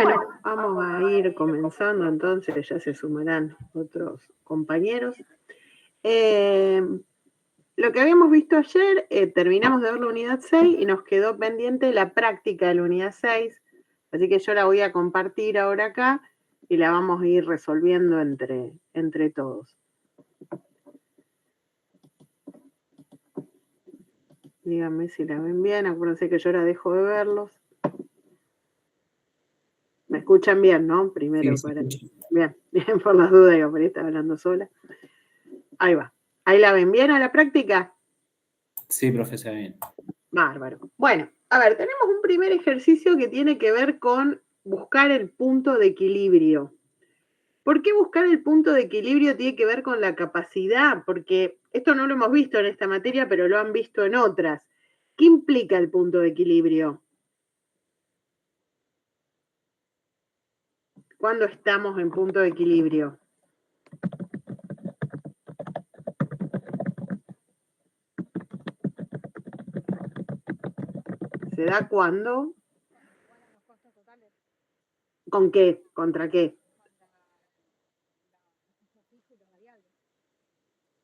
Bueno, vamos a ir comenzando entonces, ya se sumarán otros compañeros. Lo que habíamos visto ayer, terminamos de ver la unidad 6 y nos quedó pendiente la práctica de la unidad 6, así que yo la voy a compartir ahora acá y la vamos a ir resolviendo entre todos. Díganme si la ven bien, acuérdense que yo ahora dejo de verlos. ¿Me escuchan bien, no? Primero, Sí, para... Bien, por las dudas, yo por ahí estaba hablando sola. Ahí va. ¿Ahí la ven bien a la práctica? Sí, profesor, bien. Bárbaro. Bueno, a ver, tenemos un primer ejercicio que tiene que ver con buscar el punto de equilibrio. ¿Por qué buscar el punto de equilibrio tiene que ver con la capacidad? Porque esto no lo hemos visto en esta materia, pero lo han visto en otras. ¿Qué implica el punto de equilibrio? ¿Cuándo estamos en punto de equilibrio? ¿Se da cuándo? ¿Con qué? ¿Contra qué?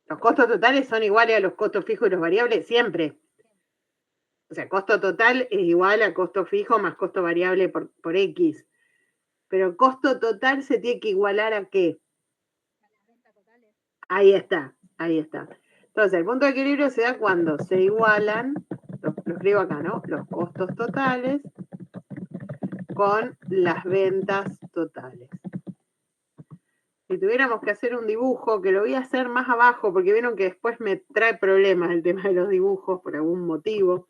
¿Los costos totales son iguales a los costos fijos y los variables? Siempre. O sea, costo total es igual a costo fijo más costo variable por X. Pero costo total se tiene que igualar ¿a qué? Ahí está, ahí está. Entonces, el punto de equilibrio se da cuando se igualan, lo escribo acá, ¿no? Los costos totales con las ventas totales. Si tuviéramos que hacer un dibujo, que lo voy a hacer más abajo, porque vieron que después me trae problemas el tema de los dibujos por algún motivo.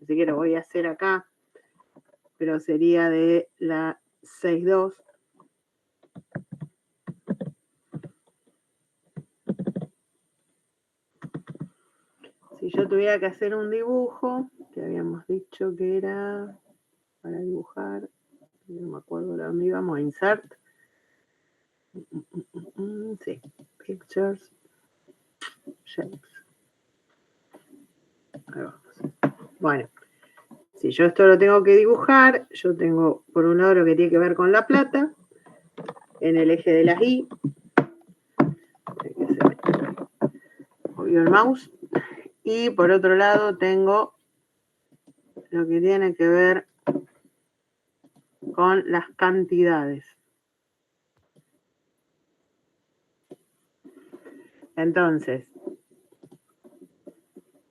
Así que lo voy a hacer acá, pero sería de la 6.2. Si yo tuviera que hacer un dibujo, que habíamos dicho que era para dibujar, no me acuerdo de dónde íbamos, a insert. Sí, pictures, shapes. Ahí vamos. Bueno, si yo esto lo tengo que dibujar, yo tengo por un lado lo que tiene que ver con la plata, en el eje de las Y, obvio el mouse, y por otro lado tengo lo que tiene que ver con las cantidades. Entonces,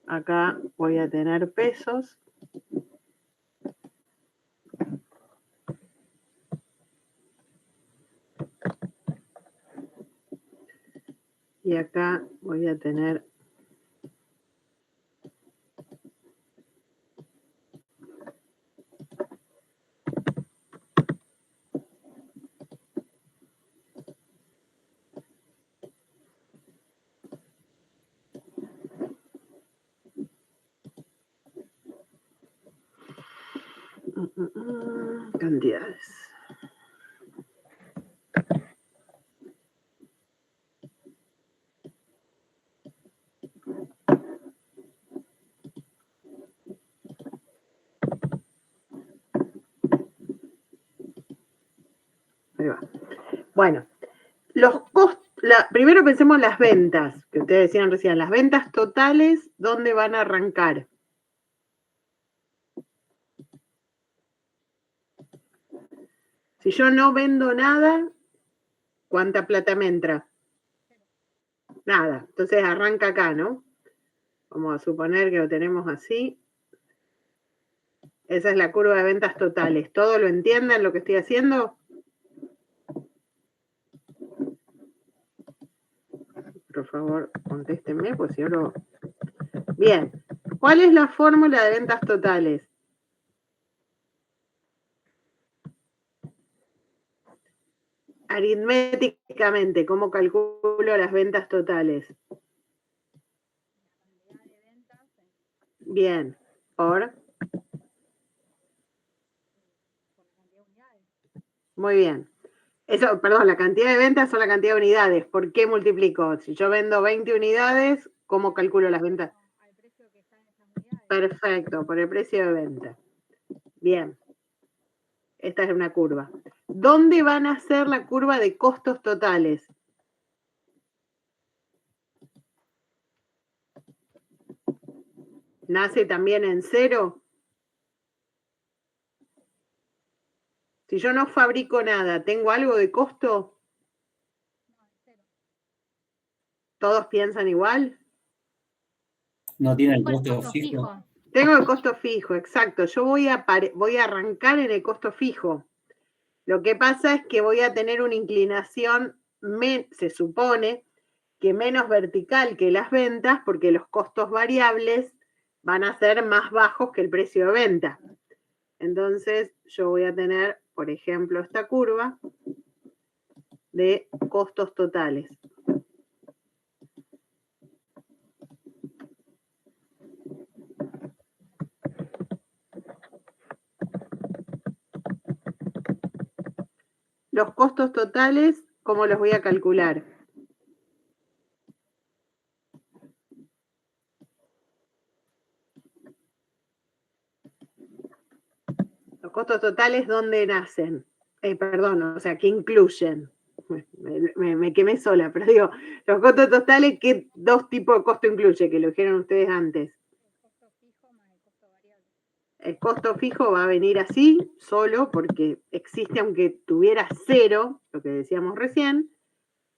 acá voy a tener pesos. Y acá voy a tener cantidades. Ahí va. Bueno, los costos, primero pensemos en las ventas, que ustedes decían recién, las ventas totales, ¿dónde van a arrancar? Si yo no vendo nada, ¿cuánta plata me entra? Nada. Entonces arranca acá, ¿no? Vamos a suponer que lo tenemos así. Esa es la curva de ventas totales. ¿Todo lo entienden lo que estoy haciendo? Por favor, contéstenme, pues si yo lo... Bien. ¿Cuál es la fórmula de ventas totales? Aritméticamente, ¿cómo calculo las ventas totales? Bien. ¿Por? Muy bien. Eso, perdón, la cantidad de ventas son la cantidad de unidades. ¿Por qué multiplico? Si yo vendo 20 unidades, ¿cómo calculo las ventas? Perfecto, por el precio de venta. Bien. Esta es una curva. ¿Dónde van a ser la curva de costos totales? ¿Nace también en cero? Si yo no fabrico nada, ¿tengo algo de costo? ¿Todos piensan igual? No tiene el Con el costo costo fijo. fijo. Tengo el costo fijo, exacto. Yo voy a arrancar en el costo fijo. Lo que pasa es que voy a tener una inclinación, se supone, que menos vertical que las ventas, porque los costos variables van a ser más bajos que el precio de venta. Entonces, yo voy a tener, por ejemplo, esta curva de costos totales. Los costos totales, ¿cómo los voy a calcular? Los costos totales, ¿dónde nacen? Perdón, o sea, ¿qué incluyen? Me quemé sola, pero digo, los costos totales, ¿qué dos tipos de costo incluye? Que lo dijeron ustedes antes. El costo fijo más el costo variable. El costo fijo va a venir así, solo, porque existe aunque tuviera cero, lo que decíamos recién,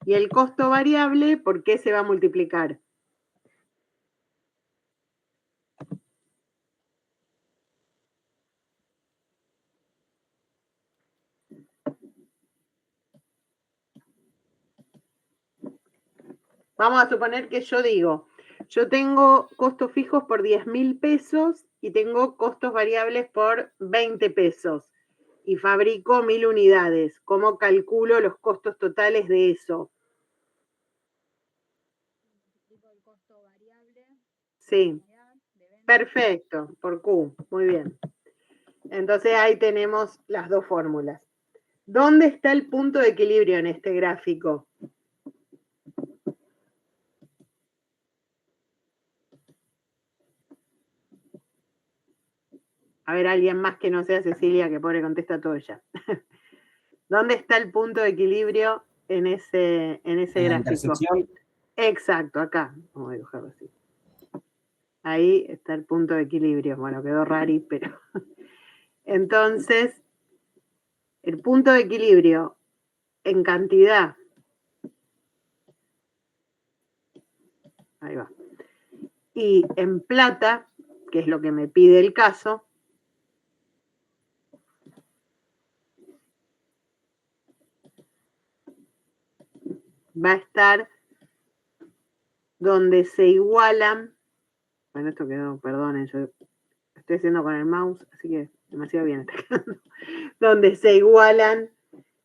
y el costo variable, ¿por qué se va a multiplicar? Vamos a suponer que yo digo, yo tengo costos fijos por 10.000 pesos y tengo costos variables por 20 pesos y fabrico 1.000 unidades. ¿Cómo calculo los costos totales de eso? Multiplico el costo variable. Sí, perfecto, por Q, muy bien. Entonces ahí tenemos las dos fórmulas. ¿Dónde está el punto de equilibrio en este gráfico? A ver, alguien más que no sea Cecilia, que pobre contesta todo ella. ¿Dónde está el punto de equilibrio en ese gráfico? La intersección. Exacto, acá. Vamos a dibujarlo así. Ahí está el punto de equilibrio. Bueno, quedó rari, pero... Entonces, el punto de equilibrio en cantidad. Ahí va. Y en plata, que es lo que me pide el caso, va a estar donde se igualan. Bueno, esto quedó, perdonen, yo estoy haciendo con el mouse, así que demasiado bien está quedando. Donde se igualan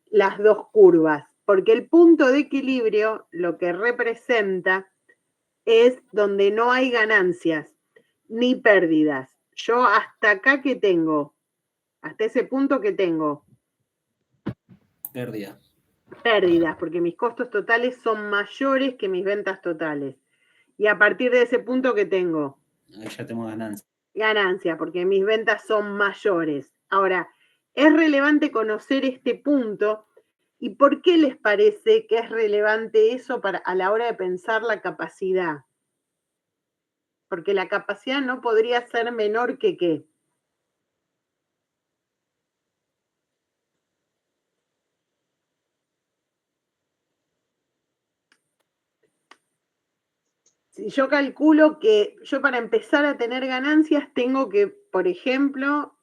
las dos curvas, porque el punto de equilibrio lo que representa es donde no hay ganancias ni pérdidas. Yo hasta acá que tengo, hasta ese punto que tengo, pérdidas, porque mis costos totales son mayores que mis ventas totales. Y a partir de ese punto que tengo, ahí ya tengo ganancia. Ganancia, porque mis ventas son mayores. Ahora, es relevante conocer este punto. ¿Y por qué les parece que es relevante eso a la hora de pensar la capacidad? Porque la capacidad no podría ser menor que ¿qué? Si yo calculo que yo para empezar a tener ganancias tengo que, por ejemplo,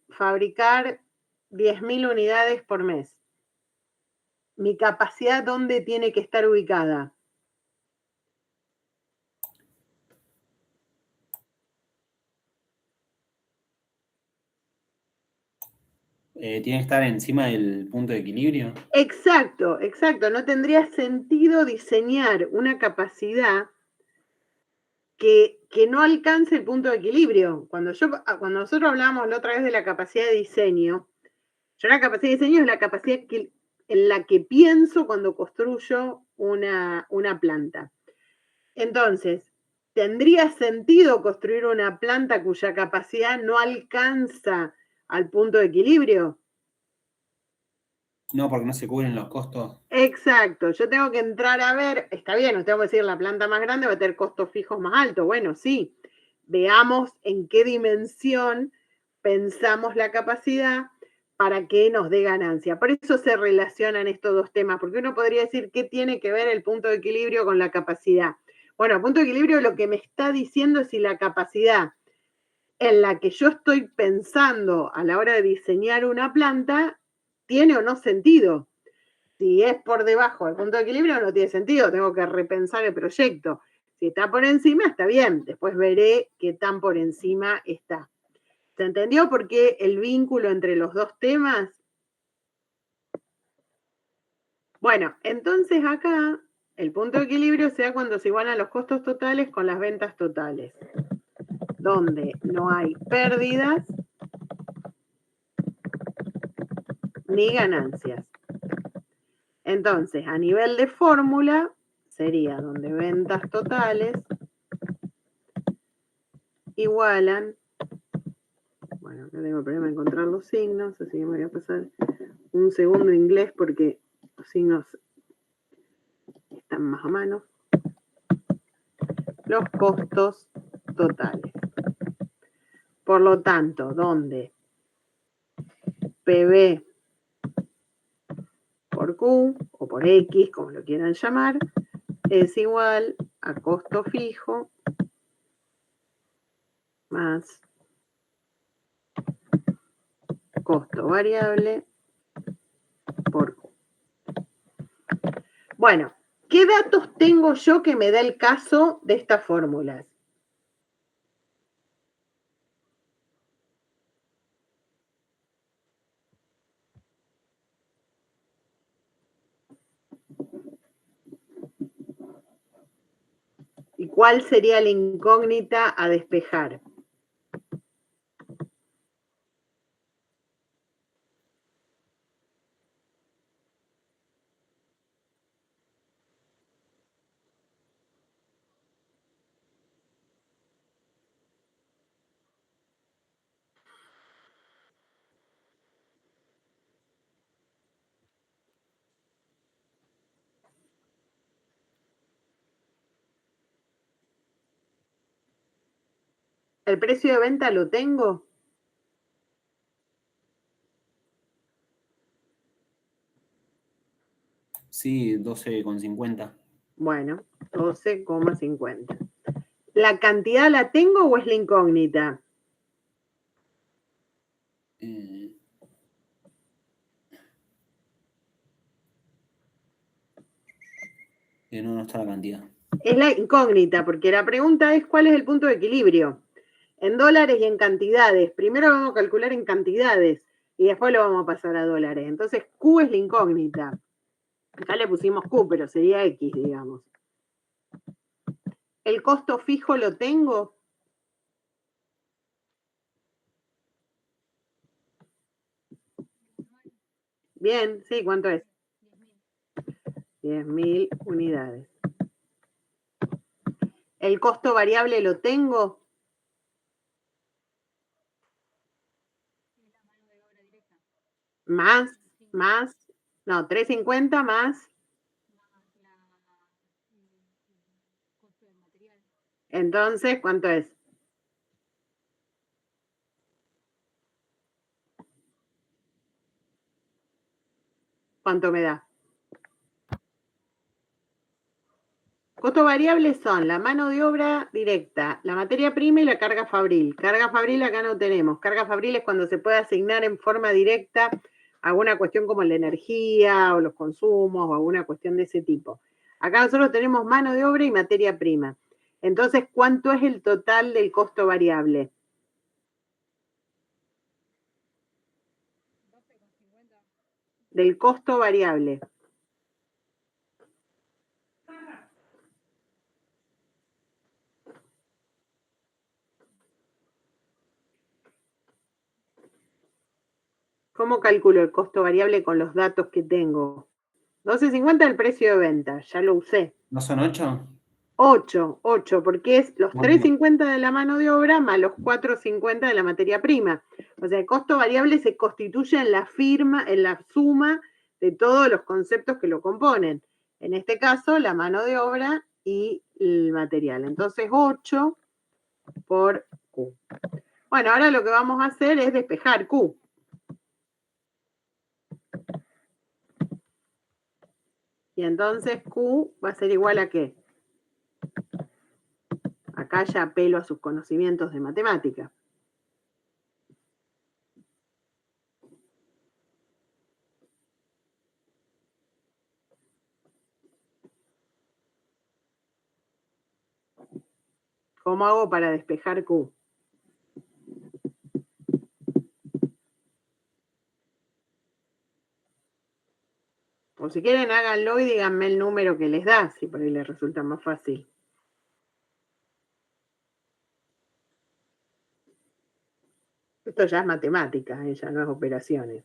fabricar 10.000 unidades por mes. ¿Mi capacidad dónde tiene que estar ubicada? Tiene que estar encima del punto de equilibrio. Exacto, exacto. No tendría sentido diseñar una capacidad que no alcance el punto de equilibrio. Cuando nosotros hablábamos la otra vez de la capacidad de diseño, yo la capacidad de diseño es la capacidad en la que pienso cuando construyo una planta. Entonces, ¿tendría sentido construir una planta cuya capacidad no alcanza al punto de equilibrio? No, porque no se cubren los costos. Exacto, yo tengo que entrar a ver, está bien, nos tengo que decir la planta más grande va a tener costos fijos más altos. Bueno, sí, veamos en qué dimensión pensamos la capacidad para que nos dé ganancia. Por eso se relacionan estos dos temas, porque uno podría decir qué tiene que ver el punto de equilibrio con la capacidad. Bueno, el punto de equilibrio lo que me está diciendo es si la capacidad en la que yo estoy pensando a la hora de diseñar una planta tiene o no sentido. Si es por debajo del punto de equilibrio no tiene sentido, tengo que repensar el proyecto. Si está por encima, está bien, después veré qué tan por encima está. ¿Se entendió por qué el vínculo entre los dos temas? Bueno, entonces acá el punto de equilibrio se da cuando se igualan los costos totales con las ventas totales, donde no hay pérdidas ni ganancias. Entonces, a nivel de fórmula, sería donde ventas totales igualan, bueno, acá tengo el problema de encontrar los signos, así que me voy a pasar un segundo en inglés porque los signos están más a mano. Los costos totales. Por lo tanto, donde PB por Q o por X, como lo quieran llamar, es igual a costo fijo más costo variable por Q. Bueno, ¿qué datos tengo yo que me da el caso de estas fórmulas? ¿Y cuál sería la incógnita a despejar? ¿El precio de venta lo tengo? Sí, 12,50. Bueno, 12,50. ¿La cantidad la tengo o es la incógnita? No está la cantidad. Es la incógnita, porque la pregunta es cuál es el punto de equilibrio. En dólares y en cantidades. Primero vamos a calcular en cantidades y después lo vamos a pasar a dólares. Entonces Q es la incógnita. Acá le pusimos Q, pero sería X, digamos. ¿El costo fijo lo tengo? Bien, sí, ¿cuánto es? 10.000 unidades. ¿El costo variable lo tengo? Más, no, 350 más. Entonces, ¿cuánto es? ¿Cuánto me da? Costos variables son la mano de obra directa, la materia prima y la carga fabril. Carga fabril acá no tenemos. Carga fabril es cuando se puede asignar en forma directa alguna cuestión como la energía o los consumos o alguna cuestión de ese tipo. Acá nosotros tenemos mano de obra y materia prima. Entonces, ¿cuánto es el total del costo variable? 12,50. Del costo variable. ¿Cómo calculo el costo variable con los datos que tengo? 12.50 el precio de venta, ya lo usé. ¿No son 8? 8, porque es los Bueno. 3.50 de la mano de obra más los 4.50 de la materia prima. O sea, el costo variable se constituye en la suma de todos los conceptos que lo componen. En este caso, la mano de obra y el material. Entonces, 8 por Q. Bueno, ahora lo que vamos a hacer es despejar Q. Y entonces Q va a ser igual a ¿qué? Acá ya apelo a sus conocimientos de matemática. ¿Cómo hago para despejar Q? O si quieren, háganlo y díganme el número que les da, si por ahí les resulta más fácil. Esto ya es matemática, ya no es operaciones.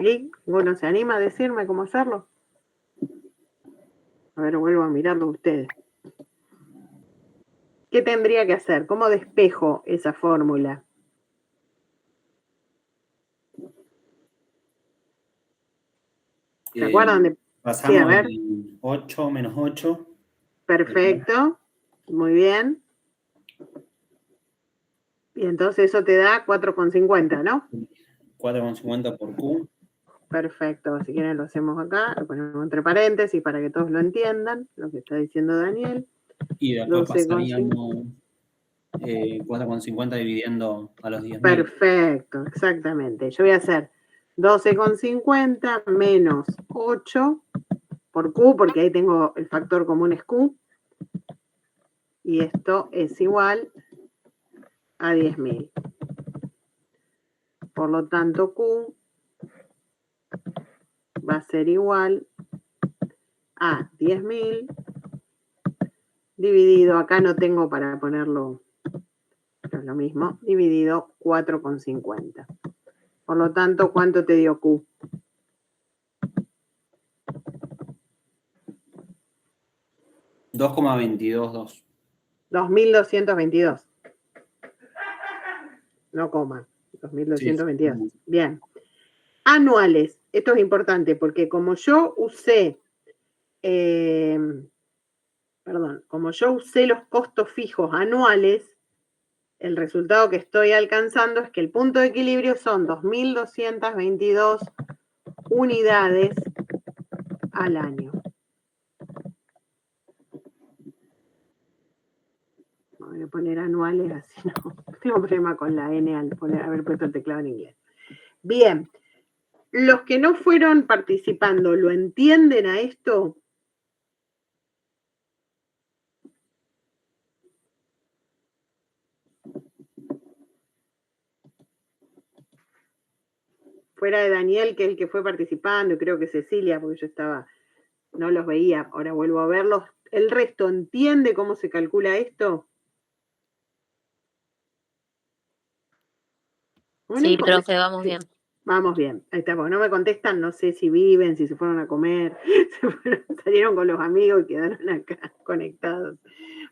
¿Sí? ¿Ninguno se anima a decirme cómo hacerlo? A ver, vuelvo a mirarlo a ustedes. ¿Qué tendría que hacer? ¿Cómo despejo esa fórmula? ¿Se acuerdan de...? Pasamos Sí, a ver. el 8 menos 8. Perfecto. Muy bien. Y entonces eso te da 4,50, ¿no? 4,50 por Q. Perfecto. Si quieren lo hacemos acá. Lo ponemos entre paréntesis para que todos lo entiendan, lo que está diciendo Daniel. Y después 12,5. pasaríamos 4,50 dividiendo a los 10.000. Perfecto, exactamente. Yo voy a hacer 12,50 menos 8 por Q, porque ahí tengo el factor común es Q. Y esto es igual a 10.000. Por lo tanto, Q va a ser igual a 10.000 dividido, acá no tengo para ponerlo, pero es lo mismo, dividido 4,50. Por lo tanto, ¿cuánto te dio Q? 2,222. 2.222. No coma. 2.222. Sí. Bien. Anuales. Esto es importante porque como yo usé, como yo usé los costos fijos anuales, el resultado que estoy alcanzando es que el punto de equilibrio son 2.222 unidades al año. Voy a poner anuales, así no tengo problema con la N al haber puesto el teclado en inglés. Bien, los que no fueron participando, ¿lo entienden a esto? Fuera de Daniel, que es el que fue participando, y creo que Cecilia, porque yo no los veía, ahora vuelvo a verlos. ¿El resto entiende cómo se calcula esto? Sí, profe, vamos bien. Vamos bien, ahí está, porque no me contestan, no sé si viven, si se fueron a comer, salieron con los amigos y quedaron acá conectados.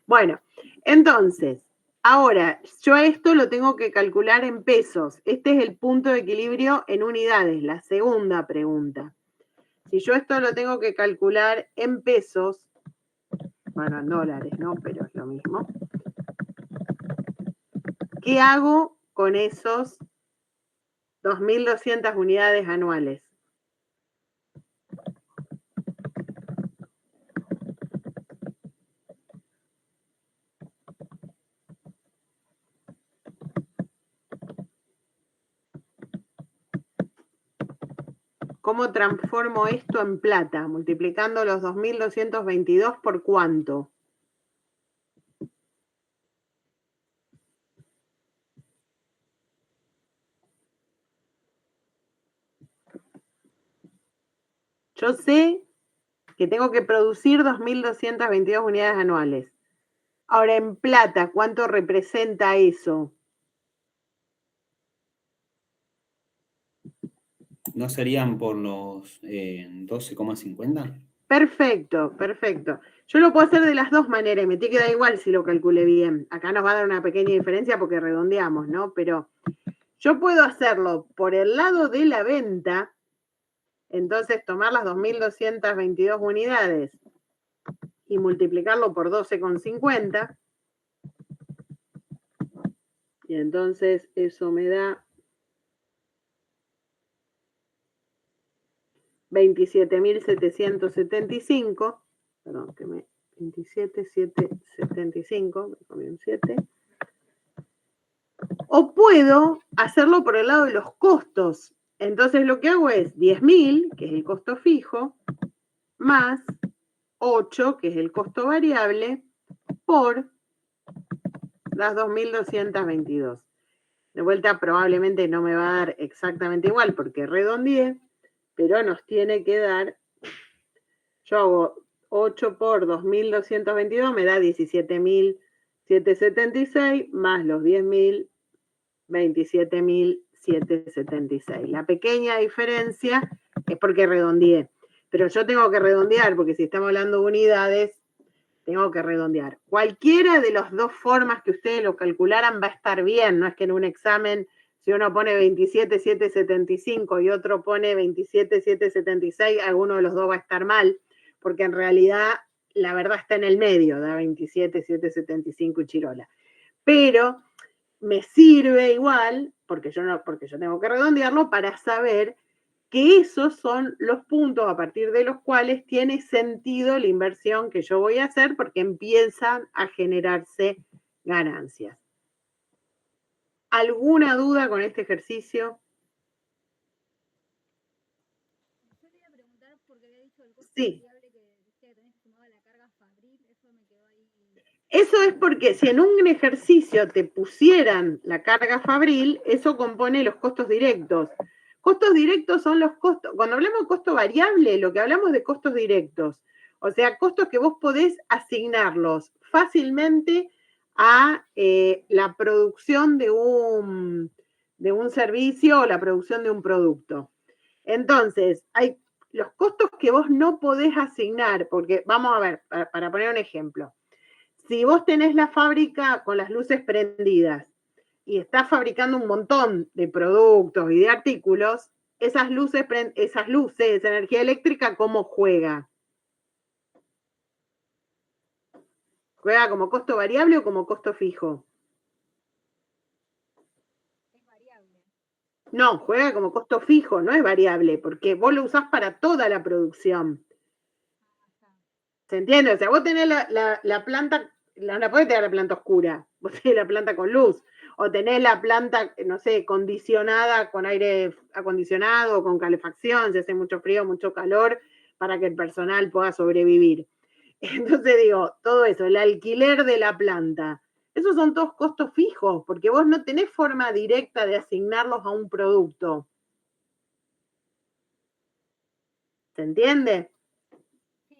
Bueno, entonces, ahora, yo esto lo tengo que calcular en pesos. Este es el punto de equilibrio en unidades, la segunda pregunta. Si yo esto lo tengo que calcular en pesos, bueno, en dólares, ¿no? Pero es lo mismo. ¿Qué hago con esos 2.200 unidades anuales? ¿Cómo transformo esto en plata? Multiplicando los 2.222 por ¿cuánto? Yo sé que tengo que producir 2.222 unidades anuales. Ahora, en plata, ¿cuánto representa eso? ¿No serían por los 12,50? Perfecto, perfecto. Yo lo puedo hacer de las dos maneras y me tiene que dar igual si lo calculé bien. Acá nos va a dar una pequeña diferencia porque redondeamos, ¿no? Pero yo puedo hacerlo por el lado de la venta, entonces tomar las 2.222 unidades y multiplicarlo por 12,50. Y entonces eso me da 27.775. Perdón, 27.775, me comí un 7. O puedo hacerlo por el lado de los costos. Entonces lo que hago es 10.000, que es el costo fijo, más 8, que es el costo variable, por las 2.222. De vuelta probablemente no me va a dar exactamente igual porque redondeé, pero nos tiene que dar, yo hago 8 por 2.222, me da 17.776, más los 10.000, 27.776. La pequeña diferencia es porque redondeé, pero yo tengo que redondear porque si estamos hablando de unidades, tengo que redondear. Cualquiera de las dos formas que ustedes lo calcularan va a estar bien, no es que en un examen, si uno pone 27.775 y otro pone 27.776, alguno de los dos va a estar mal, porque en realidad la verdad está en el medio, da 27.775 y chirola. Pero me sirve igual, porque yo tengo que redondearlo, para saber que esos son los puntos a partir de los cuales tiene sentido la inversión que yo voy a hacer porque empiezan a generarse ganancias. ¿Alguna duda con este ejercicio? Yo te iba a preguntar porque había dicho el costo Sí. variable que decía que tenés sumado la carga fabril, eso me quedó ahí. Eso es porque si en un ejercicio te pusieran la carga fabril, eso compone los costos directos. Costos directos son los costos, cuando hablamos de costo variable, lo que hablamos de costos directos, o sea, costos que vos podés asignarlos fácilmente a la producción de un servicio o la producción de un producto. Entonces, hay los costos que vos no podés asignar, porque vamos a ver, para poner un ejemplo, si vos tenés la fábrica con las luces prendidas y estás fabricando un montón de productos y de artículos, esa energía eléctrica, ¿cómo juega? ¿Juega como costo variable o como costo fijo? Es variable. No, juega como costo fijo, no es variable, porque vos lo usás para toda la producción. ¿Se entiende? O sea, vos tenés la planta, no podés tener la planta oscura, vos tenés la planta con luz, o tenés la planta, no sé, condicionada con aire acondicionado, con calefacción, si hace mucho frío, mucho calor, para que el personal pueda sobrevivir. Entonces digo, todo eso, el alquiler de la planta, esos son todos costos fijos, porque vos no tenés forma directa de asignarlos a un producto. ¿Se entiende? Sí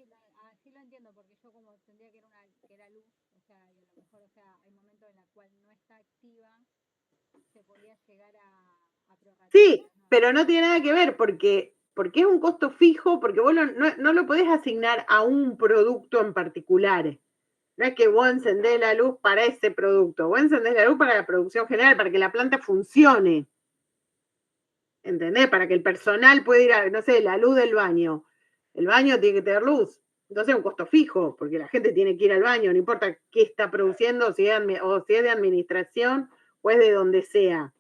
lo entiendo, porque yo como entendía que era luz, o sea, y a lo mejor, o sea, hay momentos en los cuales no está activa, se podía llegar a prorratear. Sí, pero no tiene nada que ver porque es un costo fijo, porque vos no lo podés asignar a un producto en particular. No es que vos encendés la luz para ese producto, vos encendés la luz para la producción general, para que la planta funcione. ¿Entendés? Para que el personal pueda ir a, no sé, la luz del baño. El baño tiene que tener luz. Entonces es un costo fijo, porque la gente tiene que ir al baño, no importa qué está produciendo, si es de administración o es de donde sea.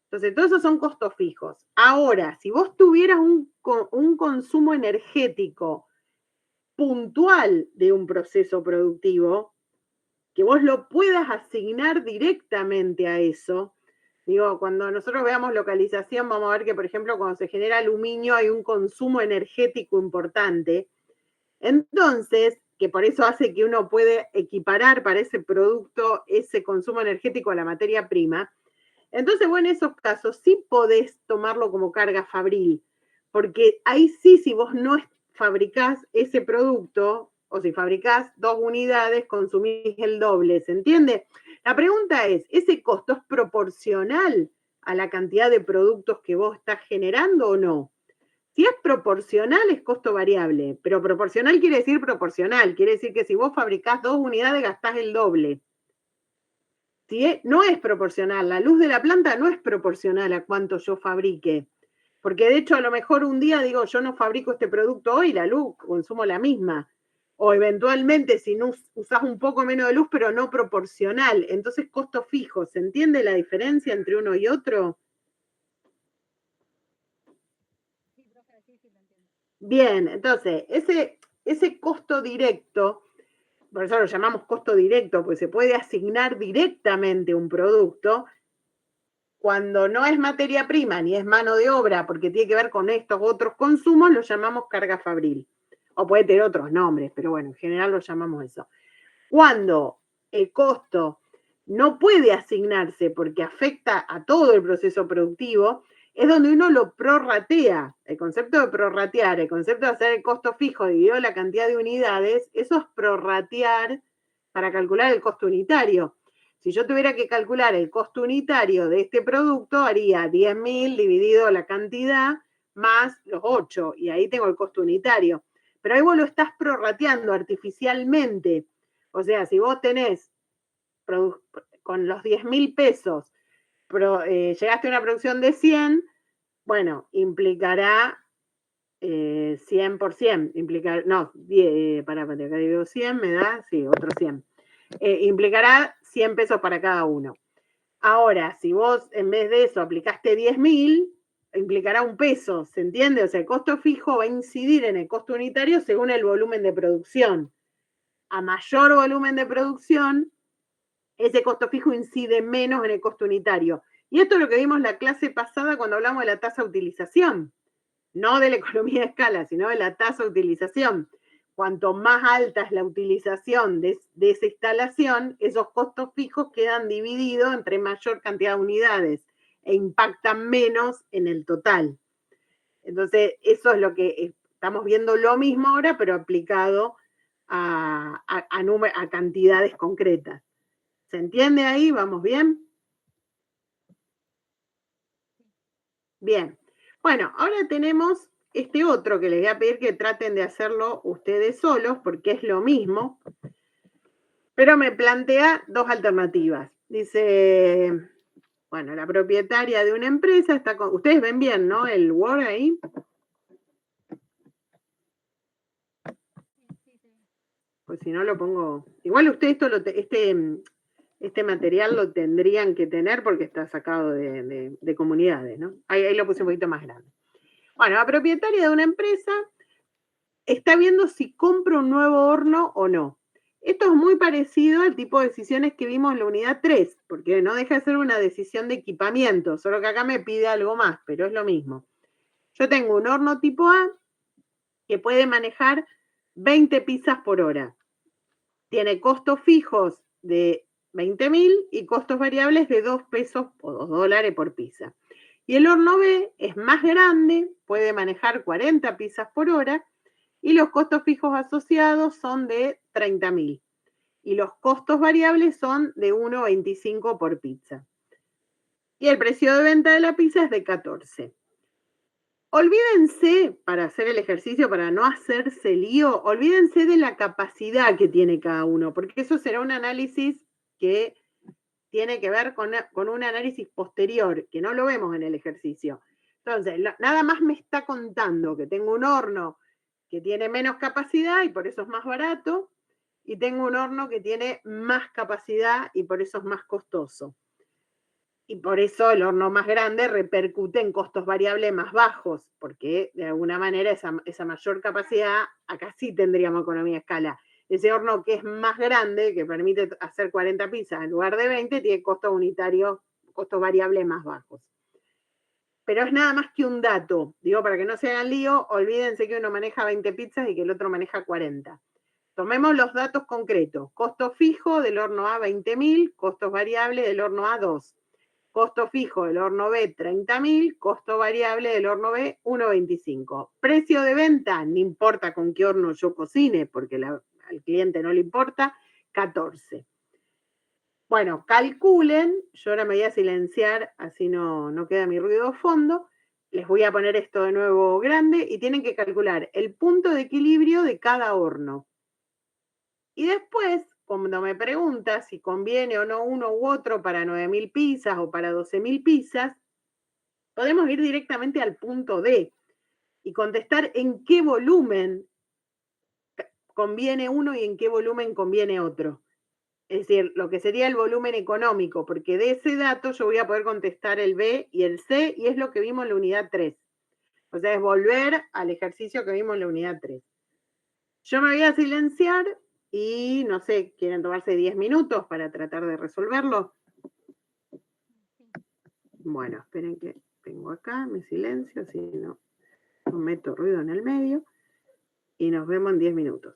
Entonces, todos esos son costos fijos. Ahora, si vos tuvieras un consumo energético puntual de un proceso productivo, que vos lo puedas asignar directamente a eso, Digo, cuando nosotros veamos localización, vamos a ver que, por ejemplo, cuando se genera aluminio hay un consumo energético importante. Entonces, que por eso hace que uno puede equiparar para ese producto ese consumo energético a la materia prima. Entonces, vos en esos casos sí podés tomarlo como carga fabril, porque ahí sí, si vos no fabricás ese producto, o si fabricás 2 unidades, consumís el doble, ¿se entiende? La pregunta es, ¿ese costo es proporcional a la cantidad de productos que vos estás generando o no? Si es proporcional, es costo variable, pero proporcional quiere decir proporcional, quiere decir que si vos fabricás 2 unidades, gastás el doble. Si no es proporcional, la luz de la planta no es proporcional a cuánto yo fabrique, porque de hecho a lo mejor un día digo, yo no fabrico este producto hoy, la luz consumo la misma, o eventualmente si no usás un poco menos de luz, pero no proporcional, entonces costo fijo, ¿se entiende la diferencia entre uno y otro? Sí, profe, sí, sí, lo entiendo. Bien, entonces, ese costo directo, por eso lo llamamos costo directo, pues se puede asignar directamente un producto cuando no es materia prima ni es mano de obra, porque tiene que ver con estos otros consumos, lo llamamos carga fabril. O puede tener otros nombres, pero bueno, en general lo llamamos eso. Cuando el costo no puede asignarse porque afecta a todo el proceso productivo, es donde uno lo prorratea. El concepto de prorratear, el concepto de hacer el costo fijo dividido la cantidad de unidades, eso es prorratear para calcular el costo unitario. Si yo tuviera que calcular el costo unitario de este producto, haría 10.000 dividido la cantidad más los 8, y ahí tengo el costo unitario. Pero ahí vos lo estás prorrateando artificialmente. O sea, si vos tenés con los 10.000 pesos, llegaste a una producción de 100, bueno, implicará 100%, no, acá digo 100, me da, sí, otro 100. Implicará 100 pesos para cada uno. Ahora, si vos en vez de eso aplicaste 10.000, implicará un peso, ¿se entiende? O sea, el costo fijo va a incidir en el costo unitario según el volumen de producción. A mayor volumen de producción, ese costo fijo incide menos en el costo unitario. Y esto es lo que vimos en la clase pasada cuando hablamos de la tasa de utilización. No de la economía de escala, sino de la tasa de utilización. Cuanto más alta es la utilización de esa instalación, esos costos fijos quedan divididos entre mayor cantidad de unidades e impactan menos en el total. Entonces, eso es lo que estamos viendo lo mismo ahora, pero aplicado a cantidades concretas. ¿Se entiende ahí? ¿Vamos bien? Bien. Bueno, ahora tenemos este otro que les voy a pedir que traten de hacerlo ustedes solos, porque es lo mismo, pero me plantea 2 alternativas. Dice, bueno, la propietaria de una empresa está con... Ustedes ven bien, ¿no? El Word ahí. Pues si no lo pongo... Igual ustedes este material lo tendrían que tener porque está sacado de comunidades, ¿no? Ahí lo puse un poquito más grande. Bueno, la propietaria de una empresa está viendo si compra un nuevo horno o no. Esto es muy parecido al tipo de decisiones que vimos en la unidad 3, porque no deja de ser una decisión de equipamiento, solo que acá me pide algo más, pero es lo mismo. Yo tengo un horno tipo A que puede manejar 20 pizzas por hora. Tiene costos fijos de 20.000 y costos variables de 2 pesos o 2 dólares por pizza. Y el horno B es más grande, puede manejar 40 pizzas por hora y los costos fijos asociados son de 30.000. Y los costos variables son de 1,25 por pizza. Y el precio de venta de la pizza es de 14. Olvídense, para hacer el ejercicio, para no hacerse lío, olvídense de la capacidad que tiene cada uno, porque eso será un análisis que tiene que ver con un análisis posterior, que no lo vemos en el ejercicio. Entonces, nada más me está contando que tengo un horno que tiene menos capacidad y por eso es más barato, y tengo un horno que tiene más capacidad y por eso es más costoso. Y por eso el horno más grande repercute en costos variables más bajos, porque de alguna manera esa mayor capacidad, acá sí tendríamos economía de escala. Ese horno que es más grande, que permite hacer 40 pizzas en lugar de 20, tiene costos unitarios costos variables más bajos. Pero es nada más que un dato. Digo, para que no se hagan lío, olvídense que uno maneja 20 pizzas y que el otro maneja 40. Tomemos los datos concretos. Costo fijo del horno A, 20.000, costos variables del horno A, 2. Costo fijo del horno B, 30.000, costo variable del horno B, 1,25. Precio de venta, no importa con qué horno yo cocine, porque al cliente no le importa, 14. Bueno, calculen, yo ahora me voy a silenciar, así no queda mi ruido de fondo. Les voy a poner esto de nuevo grande y tienen que calcular el punto de equilibrio de cada horno. Y después, cuando me pregunta si conviene o no uno u otro para 9.000 pizzas o para 12.000 pizzas, podemos ir directamente al punto D y contestar en qué volumen conviene uno y en qué volumen conviene otro. Es decir, lo que sería el volumen económico, porque de ese dato yo voy a poder contestar el B y el C, y es lo que vimos en la unidad 3. O sea, es volver al ejercicio que vimos en la unidad 3. Yo me voy a silenciar y, no sé, ¿quieren tomarse 10 minutos para tratar de resolverlo? Bueno, esperen que tengo acá, me silencio, así no meto ruido en el medio, y nos vemos en 10 minutos.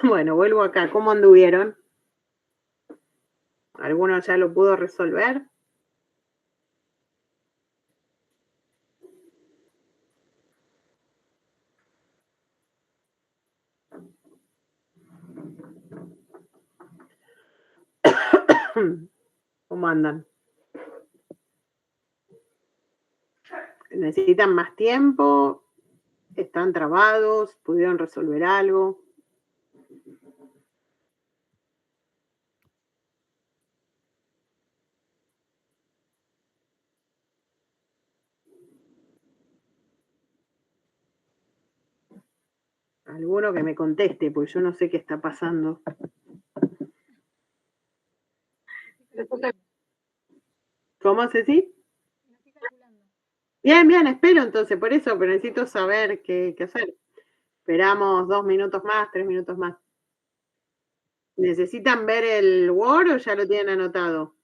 Bueno, vuelvo acá. ¿Cómo anduvieron? ¿Alguno ya lo pudo resolver? ¿Cómo andan? ¿Necesitan más tiempo? ¿Están trabados? ¿Pudieron resolver algo? Alguno que me conteste, porque yo no sé qué está pasando. ¿Cómo, Ceci? Lo estoy calculando. Bien, bien, espero entonces, por eso, pero necesito saber qué hacer. Esperamos 2 minutos más, 3 minutos más. ¿Necesitan ver el Word o ya lo tienen anotado?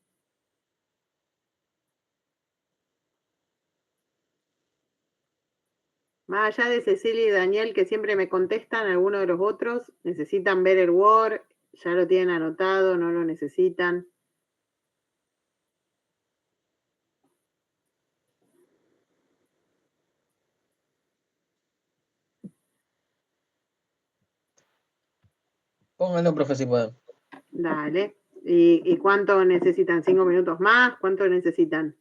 Más allá de Cecilia y Daniel, que siempre me contestan, alguno de los otros, ¿necesitan ver el Word? ¿Ya lo tienen anotado? ¿No lo necesitan? Pónganlo, profe, si pueden. Dale. ¿Y cuánto necesitan? ¿5 minutos más? ¿Cuánto necesitan?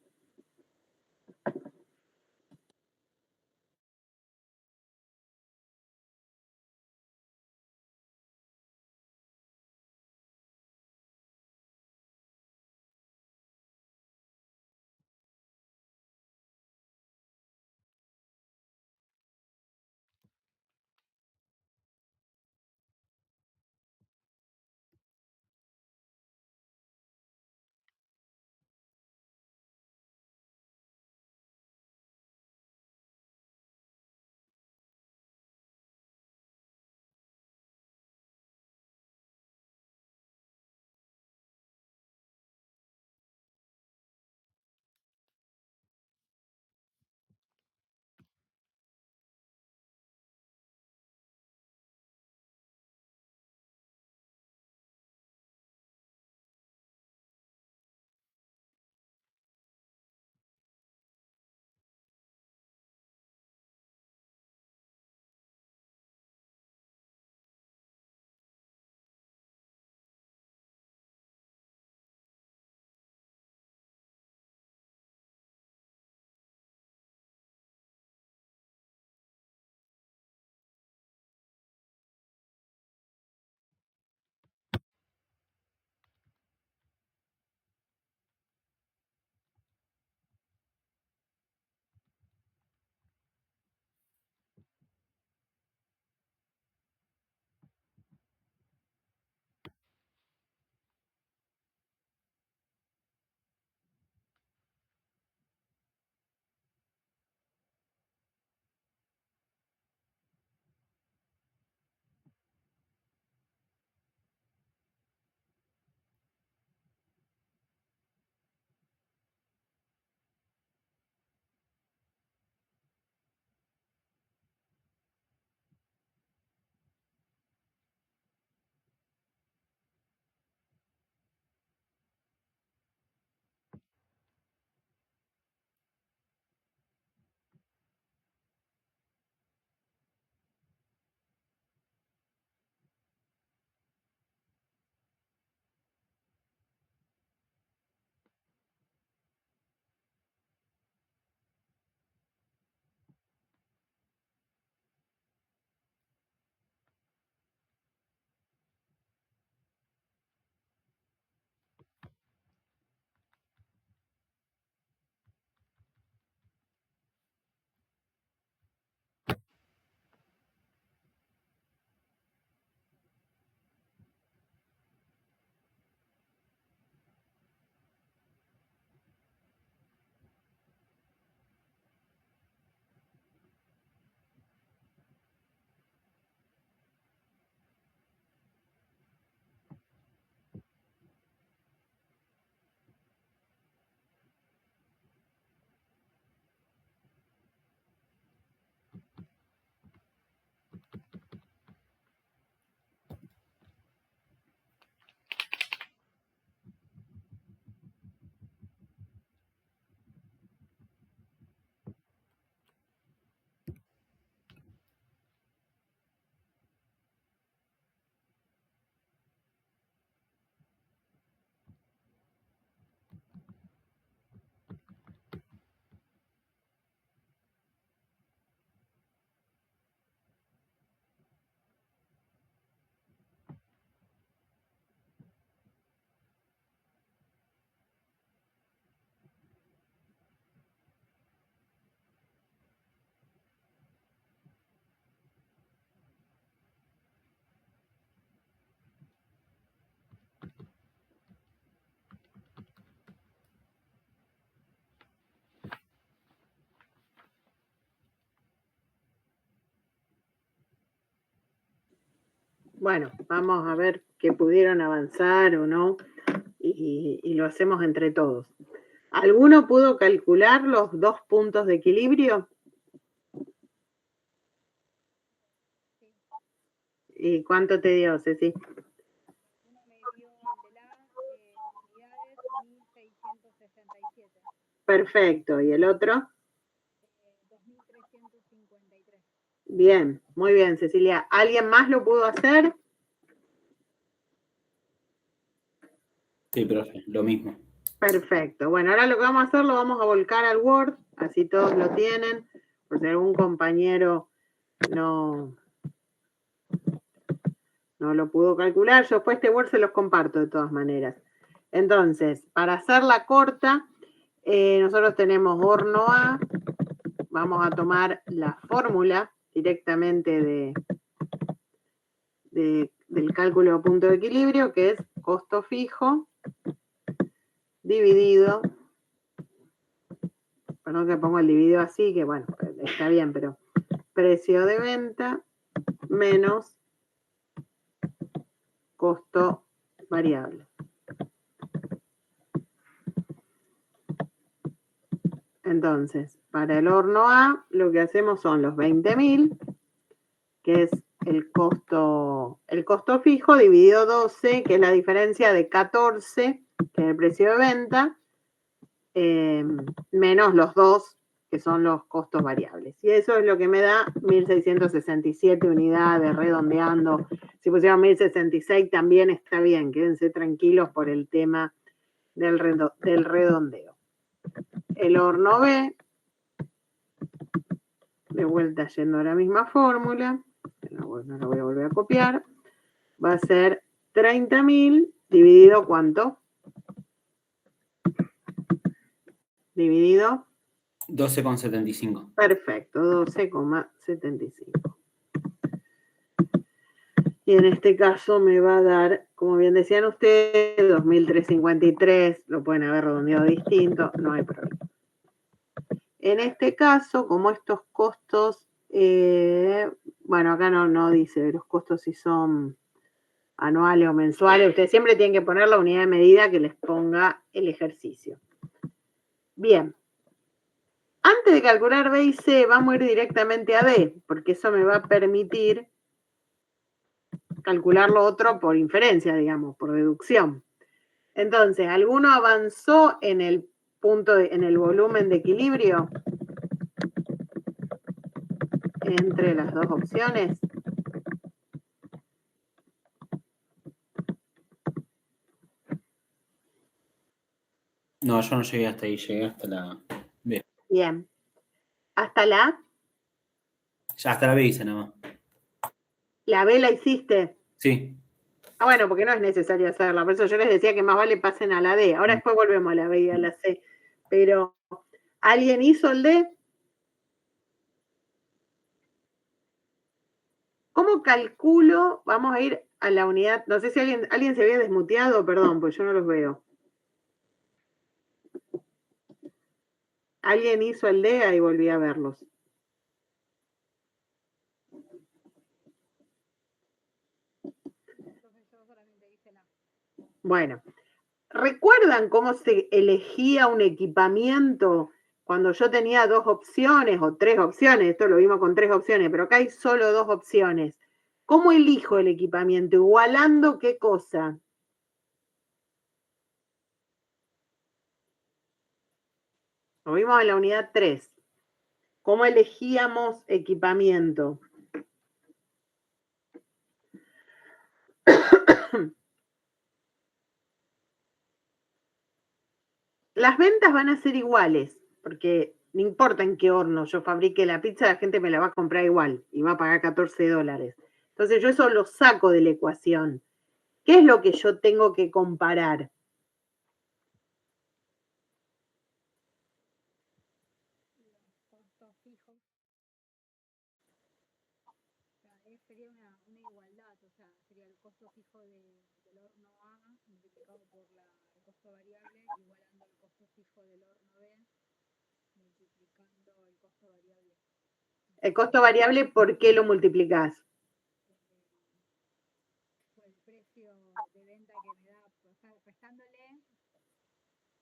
Bueno, vamos a ver qué pudieron avanzar o no y lo hacemos entre todos. ¿Alguno pudo calcular los 2 puntos de equilibrio? ¿Y cuánto te dio, Ceci? Uno me dio el de las unidades 1667. Perfecto. ¿Y el otro? 2353. Bien, muy bien, Cecilia. ¿Alguien más lo pudo hacer? Sí, profe, lo mismo. Perfecto. Bueno, ahora lo que vamos a hacer lo vamos a volcar al Word, así todos lo tienen, por si algún compañero no lo pudo calcular. Yo después este Word se los comparto de todas maneras. Entonces, para hacerla corta, nosotros tenemos horno A. Vamos a tomar la fórmula directamente del cálculo de punto de equilibrio, que es costo fijo dividido, perdón que pongo el dividido así, que bueno, está bien, pero precio de venta menos costo variable. Entonces, para el horno A, lo que hacemos son los 20.000, que es el costo fijo, dividido 12, que es la diferencia de 14, que es el precio de venta, menos los 2, que son los costos variables. Y eso es lo que me da 1.667 unidades, redondeando. Si pusieron 1.066 también está bien, quédense tranquilos por el tema del redondeo. El horno B, de vuelta yendo a la misma fórmula, no la voy a volver a copiar, va a ser 30.000 dividido ¿cuánto? Dividido 12,75. Perfecto, 12,75. Y en este caso me va a dar, como bien decían ustedes, 2.353, lo pueden haber redondeado distinto, no hay problema. En este caso, como estos costos, bueno, acá no dice los costos si son anuales o mensuales, ustedes siempre tienen que poner la unidad de medida que les ponga el ejercicio. Bien. Antes de calcular B y C, vamos a ir directamente a D, porque eso me va a permitir calcular lo otro por inferencia, digamos, por deducción. Entonces, ¿alguno avanzó en el en el volumen de equilibrio entre las dos opciones? No, yo no llegué hasta ahí, llegué hasta la B. Bien. ¿Hasta la A? Ya hasta la B hice nada más. ¿La B la hiciste? Sí. Ah, bueno, porque no es necesario hacerla. Por eso yo les decía que más vale pasen a la D. Ahora después volvemos a la B y a la C. Pero, ¿alguien hizo el D? ¿Cómo calculo? Vamos a ir a la unidad. No sé si alguien se había desmuteado, perdón, pues yo no los veo. Alguien hizo el D, ahí volví a verlos. Bueno, ¿recuerdan cómo se elegía un equipamiento cuando yo tenía 2 opciones o 3 opciones? Esto lo vimos con 3 opciones, pero acá hay solo 2 opciones. ¿Cómo elijo el equipamiento? ¿Igualando qué cosa? Lo vimos en la unidad 3. ¿Cómo elegíamos equipamiento? Las ventas van a ser iguales, porque no importa en qué horno yo fabrique la pizza, la gente me la va a comprar igual y va a pagar $14. Entonces yo eso lo saco de la ecuación. ¿Qué es lo que yo tengo que comparar? Costos fijos. Sería una igualdad, o sea, sería el costo fijo del horno A multiplicado por el costo variable, igualando el costo fijo del horno B, multiplicando el costo variable. El costo variable, ¿por qué lo multiplicás? venta que me da, o sea, restándole.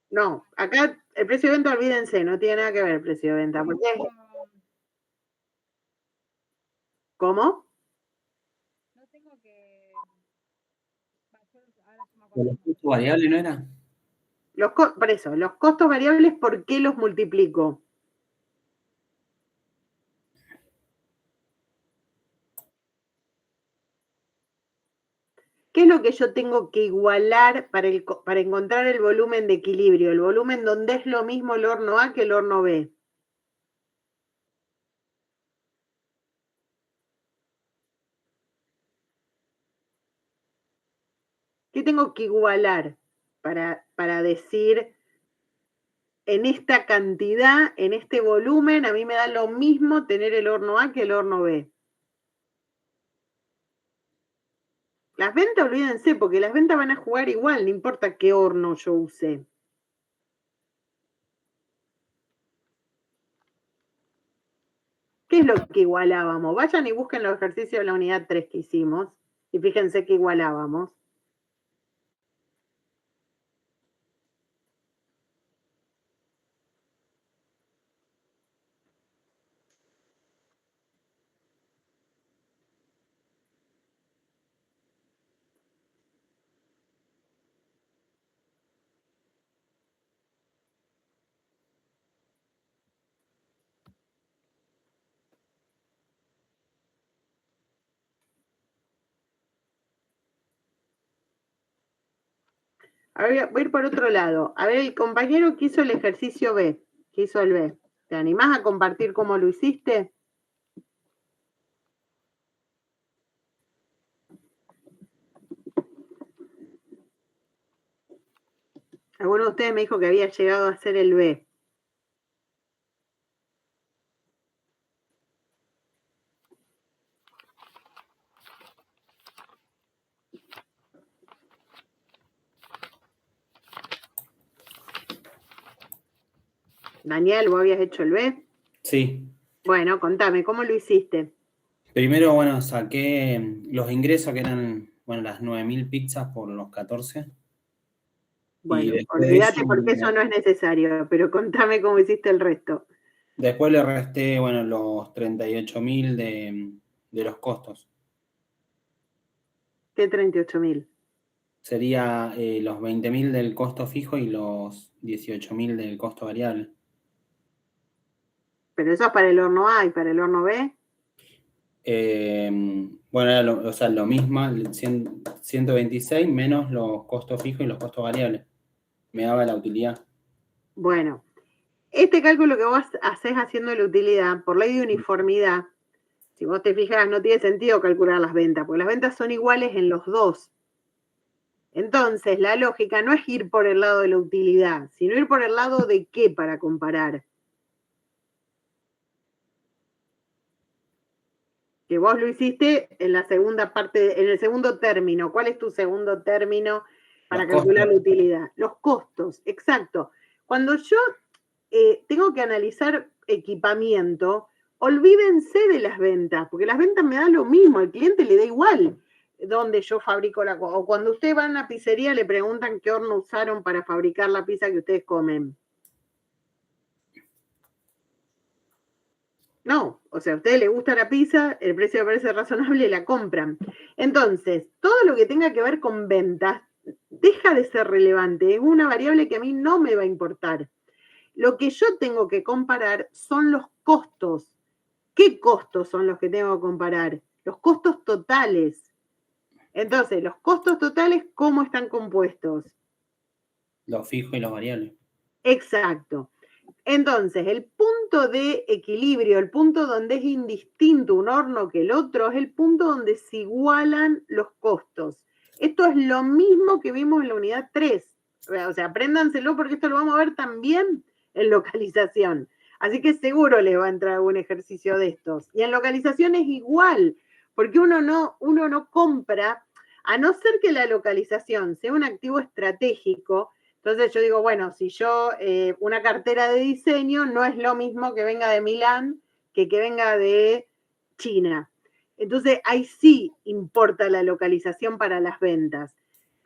No, acá el precio de venta, olvídense, no tiene nada que ver el precio de venta. Porque ¿cómo? No tengo que. Ahora se me ¿Los acuerdo. costos variables no era? Por eso, los costos variables, ¿por qué los multiplico? ¿Qué es lo que yo tengo que igualar para encontrar el volumen de equilibrio? El volumen donde es lo mismo el horno A que el horno B. ¿Qué tengo que igualar para decir, en esta cantidad, en este volumen, a mí me da lo mismo tener el horno A que el horno B? Las ventas, olvídense, porque las ventas van a jugar igual, no importa qué horno yo use. ¿Qué es lo que igualábamos? Vayan y busquen los ejercicios de la unidad 3 que hicimos y fíjense que igualábamos. A ver, voy a ir por otro lado. A ver, el compañero que hizo el ejercicio B, que hizo el B, ¿te animás a compartir cómo lo hiciste? Alguno de ustedes me dijo que había llegado a hacer el B. Daniel, ¿vos habías hecho el B? Sí. Bueno, contame, ¿cómo lo hiciste? Primero, bueno, saqué los ingresos que eran, bueno, las 9.000 pizzas por los 14. Bueno, Y después de olvídate eso, porque eso no es necesario, pero contame cómo hiciste el resto. después le resté, bueno, los 38.000 de los costos. ¿Qué 38.000? Sería los 20.000 del costo fijo y los 18.000 del costo variable. ¿Pero eso es para el horno A y para el horno B? Bueno, era o sea, lo mismo, 126 menos los costos fijos y los costos variables. Me daba la utilidad. Bueno, este cálculo que vos haces haciendo la utilidad, por ley de uniformidad, si vos te fijas, no tiene sentido calcular las ventas, porque las ventas son iguales en los dos. Entonces, la lógica no es ir por el lado de la utilidad, sino ir por el lado de qué para comparar. Que vos lo hiciste en la segunda parte, en el segundo término. ¿Cuál es tu segundo término para calcular la utilidad? Los costos, exacto. Cuando yo tengo que analizar equipamiento, olvídense de las ventas, porque las ventas me dan lo mismo, al cliente le da igual donde yo fabrico la cosa. O cuando ustedes van a una pizzería le preguntan qué horno usaron para fabricar la pizza que ustedes comen. No, o sea, a ustedes les gusta la pizza, el precio le parece razonable, la compran. Entonces, todo lo que tenga que ver con ventas deja de ser relevante, es una variable que a mí no me va a importar. Lo que yo tengo que comparar son los costos. ¿Qué costos son los que tengo que comparar? Los costos totales. Entonces, los costos totales, ¿cómo están compuestos? Los fijos y los variables. Exacto. Entonces, el punto de equilibrio, el punto donde es indistinto un horno que el otro, es el punto donde se igualan los costos. Esto es lo mismo que vimos en la unidad 3. O sea, apréndanselo porque esto lo vamos a ver también en localización. Así que seguro les va a entrar algún ejercicio de estos. Y en localización es igual, porque uno no compra, a no ser que la localización sea un activo estratégico. Entonces yo digo, bueno, si yo, una cartera de diseño no es lo mismo que venga de Milán que venga de China. Entonces ahí sí importa la localización para las ventas.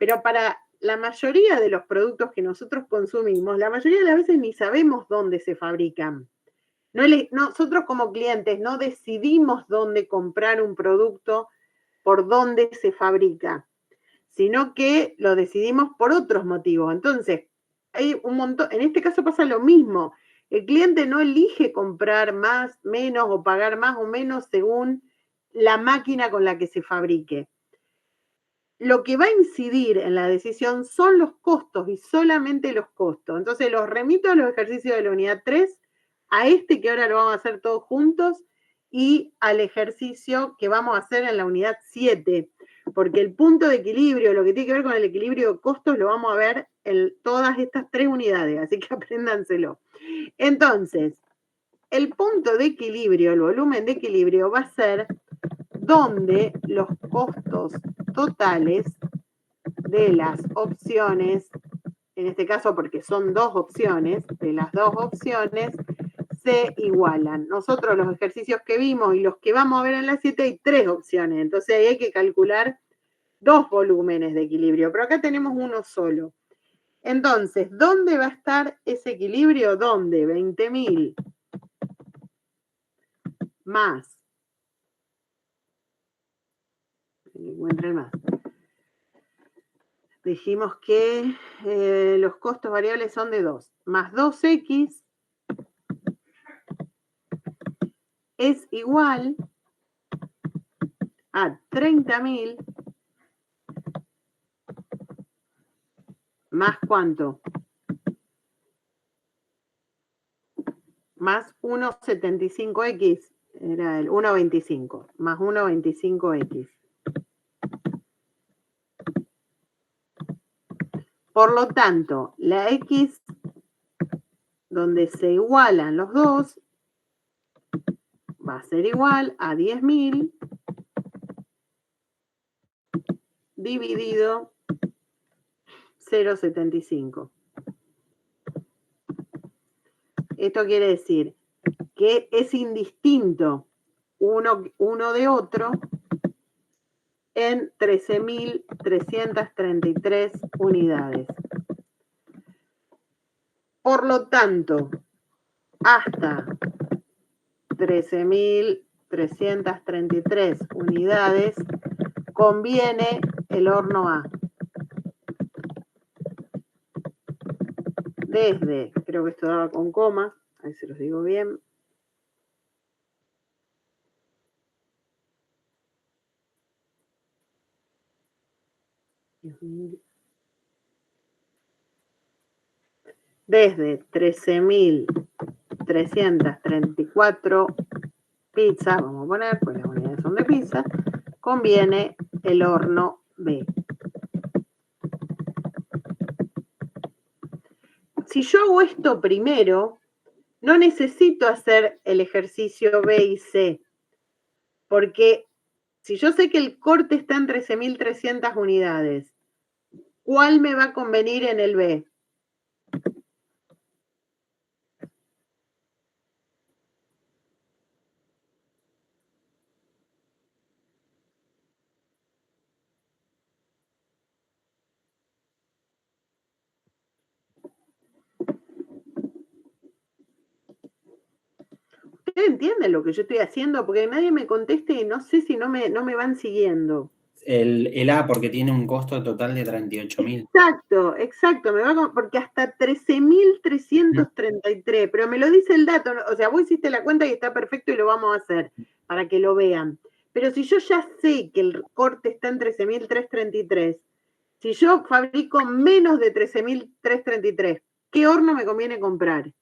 Pero para la mayoría de los productos que nosotros consumimos, la mayoría de las veces ni sabemos dónde se fabrican. Nosotros como clientes no decidimos dónde comprar un producto por dónde se fabrica, sino que lo decidimos por otros motivos. Entonces, hay un montón, en este caso pasa lo mismo. El cliente no elige comprar más, menos o pagar más o menos según la máquina con la que se fabrique. Lo que va a incidir en la decisión son los costos y solamente los costos. Entonces, los remito a los ejercicios de la unidad 3, a este que ahora lo vamos a hacer todos juntos, y al ejercicio que vamos a hacer en la unidad 7, porque el punto de equilibrio, lo que tiene que ver con el equilibrio de costos, lo vamos a ver en todas estas 3 unidades, así que apréndanselo. Entonces, el punto de equilibrio, el volumen de equilibrio, va a ser donde los costos totales de las opciones, en este caso porque son 2 opciones, de las 2 opciones, se igualan. Nosotros los ejercicios que vimos y los que vamos a ver en la 7 hay 3 opciones, entonces ahí hay que calcular 2 volúmenes de equilibrio, pero acá tenemos uno solo. Entonces, ¿dónde va a estar ese equilibrio? ¿Dónde? 20.000 más. Encuentren más. Dijimos que los costos variables son de 2, más 2x es igual a 30.000 más ¿cuánto? Más 1,75x, era el 1,25, más 1,25x. Por lo tanto, la x donde se igualan los dos va a ser igual a 10.000 dividido 0,75. Esto quiere decir que es indistinto uno de otro en 13.333 unidades. Por lo tanto, hasta 13.333 unidades conviene el horno A. Desde, creo que esto daba con coma, a ver si los digo bien. Desde 13.334 pizzas, vamos a poner, pues las unidades son de pizza, conviene el horno B. Si yo hago esto primero, no necesito hacer el ejercicio B y C, porque si yo sé que el corte está en 13.300 unidades, ¿cuál me va a convenir en el B? ¿Ustedes entienden lo que yo estoy haciendo? Porque nadie me conteste y no sé si no me van siguiendo. El A porque tiene un costo total de 38.000. Exacto, porque hasta 13.333, pero me lo dice el dato, o sea, vos hiciste la cuenta y está perfecto y lo vamos a hacer para que lo vean. Pero si yo ya sé que el corte está en 13.333, si yo fabrico menos de 13.333, ¿qué horno me conviene comprar?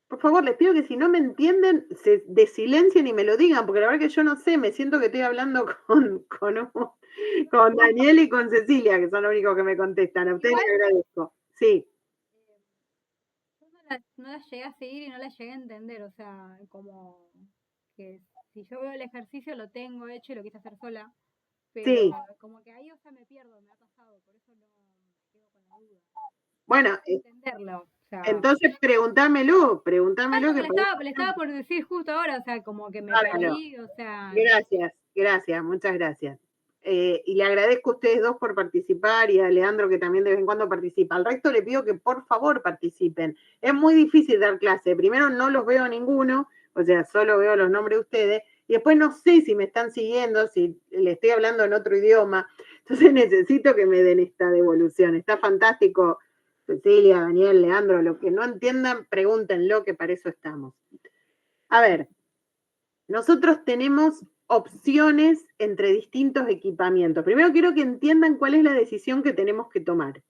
Por favor, les pido que si no me entienden, se desilencien y me lo digan, porque la verdad que yo no sé, me siento que estoy hablando con Daniel y con Cecilia, que son los únicos que me contestan. A ustedes les agradezco. Sí. Yo no las llegué a seguir y no las llegué a entender, o sea, como que si yo veo el ejercicio lo tengo hecho y lo quise hacer sola, pero Sí. como que ahí, o sea, me pierdo, me ha pasado, por eso no me quedo con la duda. Bueno, entenderlo. O sea, entonces pregúntamelo que le estaba por decir justo ahora, o sea, como que me Claro. perdí, o sea, Gracias, muchas gracias. Y le agradezco a ustedes dos por participar y a Leandro que también de vez en cuando participa. Al resto le pido que por favor participen. Es muy difícil dar clase. Primero no los veo ninguno, o sea, solo veo los nombres de ustedes. Y después no sé si me están siguiendo, si le estoy hablando en otro idioma. Entonces necesito que me den esta devolución. Está fantástico, Cecilia, Daniel, Leandro. Lo que no entiendan, pregúntenlo, que para eso estamos. A ver, nosotros tenemos opciones entre distintos equipamientos. Primero quiero que entiendan cuál es la decisión que tenemos que tomar.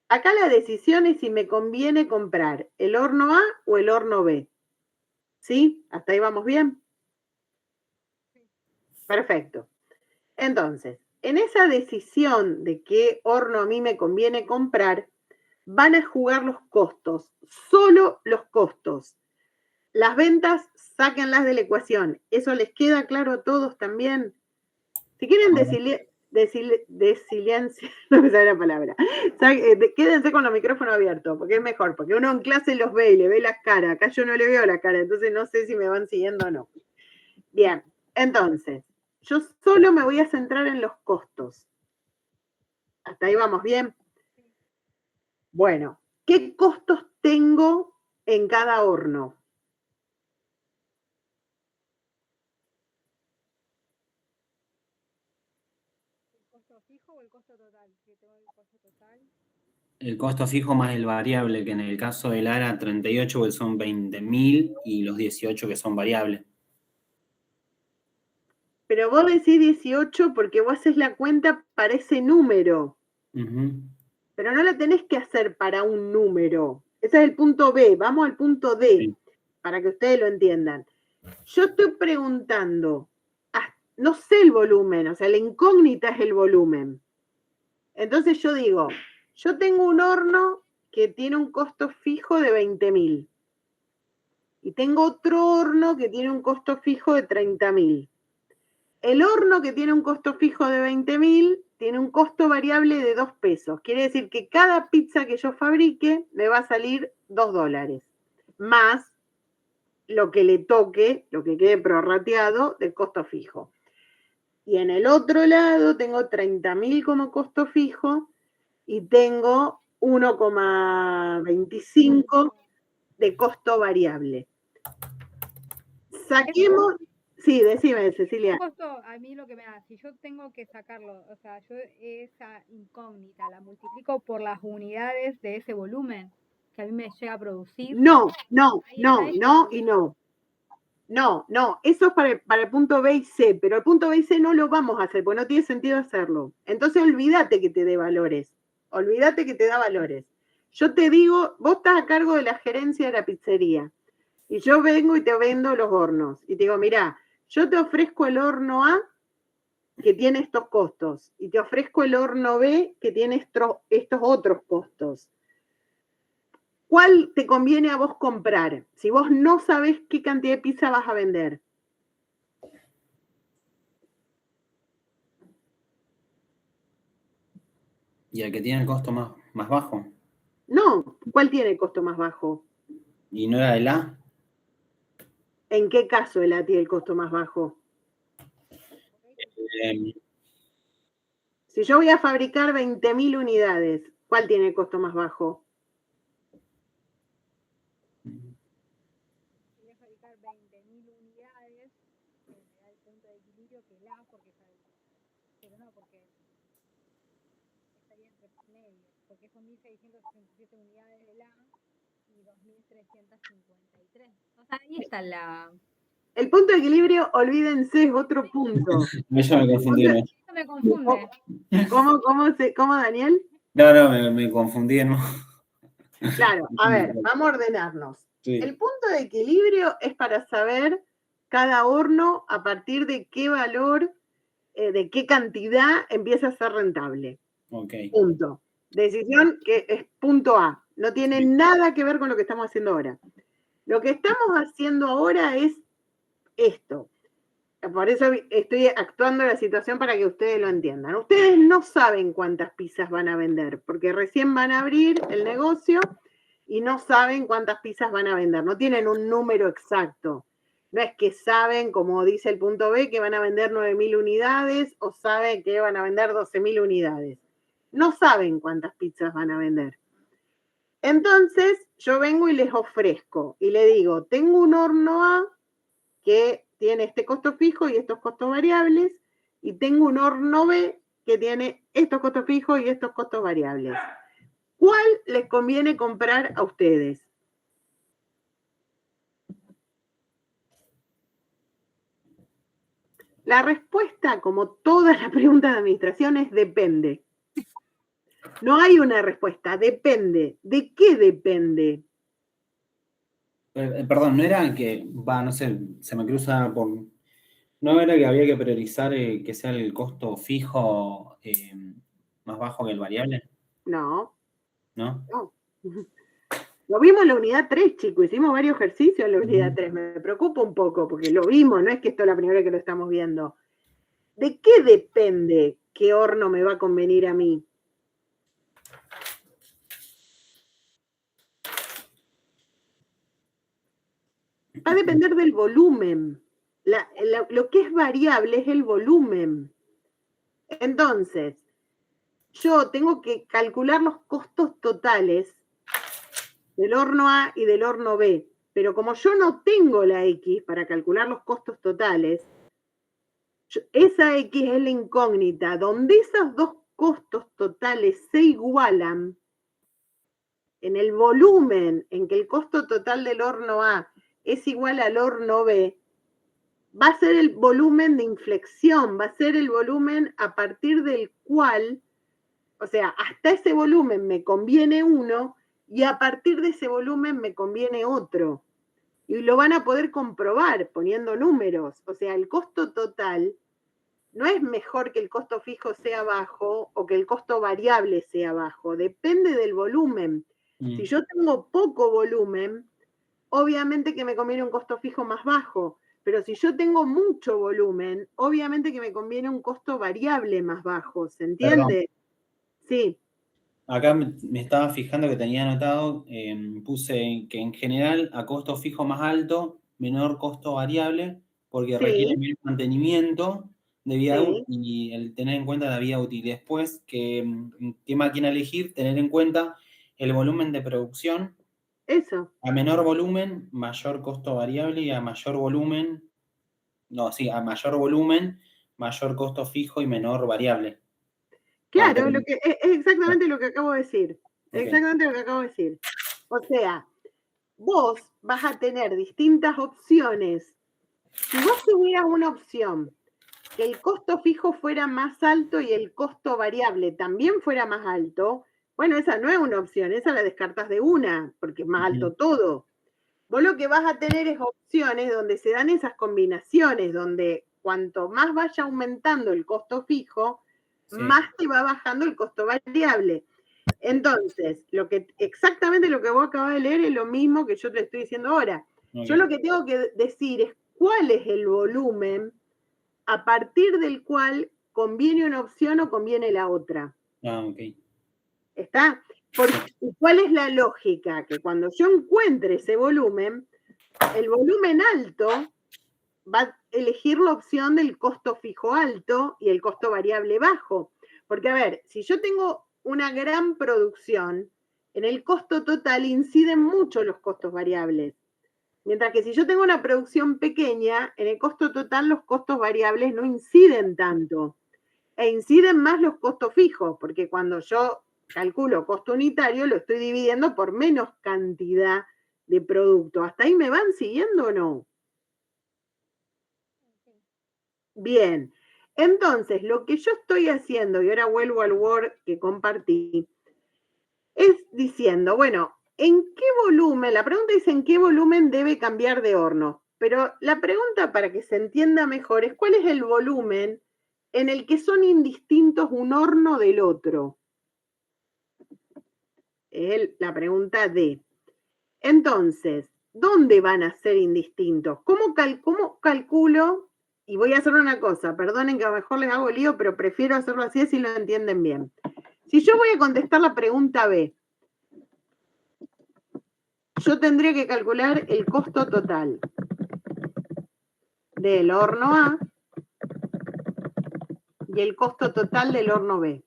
Acá la decisión es si me conviene comprar el horno A o el horno B. ¿Sí? ¿Hasta ahí vamos bien? Perfecto. Entonces, en esa decisión de qué horno a mí me conviene comprar, van a jugar los costos, solo los costos. Las ventas, sáquenlas de la ecuación. ¿Eso les queda claro a todos también? Si quieren no me sale la palabra. Quédense con los micrófonos abiertos, porque es mejor, porque uno en clase los ve y le ve las caras. Acá yo no le veo la cara, entonces no sé si me van siguiendo o no. Bien, entonces, yo solo me voy a centrar en los costos. ¿Hasta ahí vamos bien? Bueno, ¿qué costos tengo en cada horno? ¿el costo fijo o el costo total? Si tengo el costo total. El costo fijo más el variable, que en el caso del ARA 38 que son 20.000 y los 18 que son variables. Pero vos decís 18 porque vos haces la cuenta para ese número. Pero no la tenés que hacer para un número. Ese es el punto B. Vamos al punto D, sí, para que ustedes lo entiendan. Yo estoy preguntando, no sé el volumen, o sea, la incógnita es el volumen. Entonces yo digo, yo tengo un horno que tiene un costo fijo de 20.000. Y tengo otro horno que tiene un costo fijo de 30.000. El horno que tiene un costo fijo de 20.000 tiene un costo variable de 2 pesos. Quiere decir que cada pizza que yo fabrique me va a salir $2, más lo que le toque, lo que quede prorrateado del costo fijo. Y en el otro lado tengo 30.000 como costo fijo y tengo 1,25 de costo variable. Saquemos... Sí, decime, Cecilia. Costo, a mí lo que me da, si yo tengo que sacarlo, o sea, yo esa incógnita la multiplico por las unidades de ese volumen que a mí me llega a producir. No y no. No, eso es para el punto B y C, pero el punto B y C no lo vamos a hacer, porque no tiene sentido hacerlo. Entonces olvídate que te dé valores, olvídate que te da valores. Yo te digo, vos estás a cargo de la gerencia de la pizzería, y yo vengo y te vendo los hornos, y te digo, mirá, yo te ofrezco el horno A, que tiene estos costos, y te ofrezco el horno B, que tiene estos otros costos. ¿Cuál te conviene a vos comprar? Si vos no sabés qué cantidad de pizza vas a vender. ¿Y el que tiene el costo más bajo? No, ¿cuál tiene el costo más bajo? ¿Y no era el A? ¿En qué caso el A tiene el costo más bajo? Si yo voy a fabricar 20.000 unidades, ¿cuál tiene el costo más bajo? Voy a fabricar 20.000 unidades, me da el punto de equilibrio que el A, porque pero no, porque estaría entre medios, porque son 1.667 unidades del A y 2.353. O sea, ahí está la... El punto de equilibrio, olvídense, es otro punto. Eso me confundí. Eso me confunde. ¿Cómo, Daniel? No, me confundí. ¿No? Claro, a ver, vamos a ordenarnos. Sí. El punto de equilibrio es para saber cada horno a partir de qué valor, de qué cantidad empieza a ser rentable. Okay. Punto. Decisión que es punto A. No tiene nada que ver con lo que estamos haciendo ahora. Lo que estamos haciendo ahora es esto. por eso estoy actuando la situación para que ustedes lo entiendan. Ustedes no saben cuántas pizzas van a vender, porque recién van a abrir el negocio y no saben cuántas pizzas van a vender. No tienen un número exacto. No es que saben, como dice el punto B, que van a vender 9.000 unidades o saben que van a vender 12.000 unidades. No saben cuántas pizzas van a vender. Entonces, yo vengo y les ofrezco y le digo, tengo un horno A que tiene este costo fijo y estos costos variables, y tengo un horno B que tiene estos costos fijos y estos costos variables. ¿Cuál les conviene comprar a ustedes? La respuesta, como todas las preguntas de administración, es depende. No hay una respuesta, depende. ¿De qué depende? Perdón, no era que, no sé, se me cruza por... ¿No era que había que priorizar que sea el costo fijo más bajo que el variable? No, ¿No? no. Lo vimos en la unidad 3, chicos. Hicimos varios ejercicios en la unidad 3. Me preocupa un poco porque lo vimos, no es que esto es la primera vez que lo estamos viendo. ¿De qué depende qué horno me va a convenir a mí? Va a depender del volumen. Lo que es variable es el volumen. Entonces, yo tengo que calcular los costos totales del horno A y del horno B. Pero como yo no tengo la X para calcular los costos totales, esa X es la incógnita. Donde esos dos costos totales se igualan, en el volumen en que el costo total del horno A es igual al horno B, va a ser el volumen de inflexión, va a ser el volumen a partir del cual, o sea, hasta ese volumen me conviene uno y a partir de ese volumen me conviene otro. Y lo van a poder comprobar poniendo números. O sea, el costo total no es mejor que el costo fijo sea bajo o que el costo variable sea bajo. Depende del volumen. Si yo tengo poco volumen, obviamente que me conviene un costo fijo más bajo. Pero si yo tengo mucho volumen, obviamente que me conviene un costo variable más bajo. ¿Se entiende? Perdón. Sí. Acá me estaba fijando que tenía anotado, puse que en general a costo fijo más alto, menor costo variable, porque requiere menos mantenimiento de vida útil y el tener en cuenta la vida útil. Y después, qué máquina elegir, tener en cuenta el volumen de producción. Eso. A menor volumen, mayor costo variable y a mayor volumen, a mayor volumen, mayor costo fijo y menor variable. Claro, es exactamente lo que acabo de decir. Okay. Exactamente lo que acabo de decir. O sea, vos vas a tener distintas opciones. Si vos tuvieras una opción que el costo fijo fuera más alto y el costo variable también fuera más alto, bueno, esa no es una opción, esa la descartas de una, porque es más alto todo. Vos lo que vas a tener es opciones donde se dan esas combinaciones, donde cuanto más vaya aumentando el costo fijo, más te va bajando el costo variable. Entonces, exactamente lo que vos acabas de leer es lo mismo que yo te estoy diciendo ahora. Okay. Yo lo que tengo que decir es cuál es el volumen a partir del cual conviene una opción o conviene la otra. Ok. ¿Está? ¿Y cuál es la lógica? Que cuando yo encuentre ese volumen, el volumen alto va a elegir la opción del costo fijo alto y el costo variable bajo. Porque, a ver, si yo tengo una gran producción, en el costo total inciden mucho los costos variables. Mientras que si yo tengo una producción pequeña, en el costo total los costos variables no inciden tanto. E inciden más los costos fijos, porque cuando yo calculo costo unitario, lo estoy dividiendo por menos cantidad de producto. ¿Hasta ahí me van siguiendo o no? Bien, entonces lo que yo estoy haciendo, y ahora vuelvo al Word que compartí, es diciendo, bueno, ¿en qué volumen? La pregunta es ¿en qué volumen debe cambiar de horno? Pero la pregunta para que se entienda mejor es ¿cuál es el volumen en el que son indistintos un horno del otro? Es la pregunta D. Entonces, ¿dónde van a ser indistintos? ¿Cómo calculo y voy a hacer una cosa, perdonen que a lo mejor les hago lío, pero prefiero hacerlo así si lo entienden bien. Si yo voy a contestar la pregunta B, yo tendría que calcular el costo total del horno A y el costo total del horno B,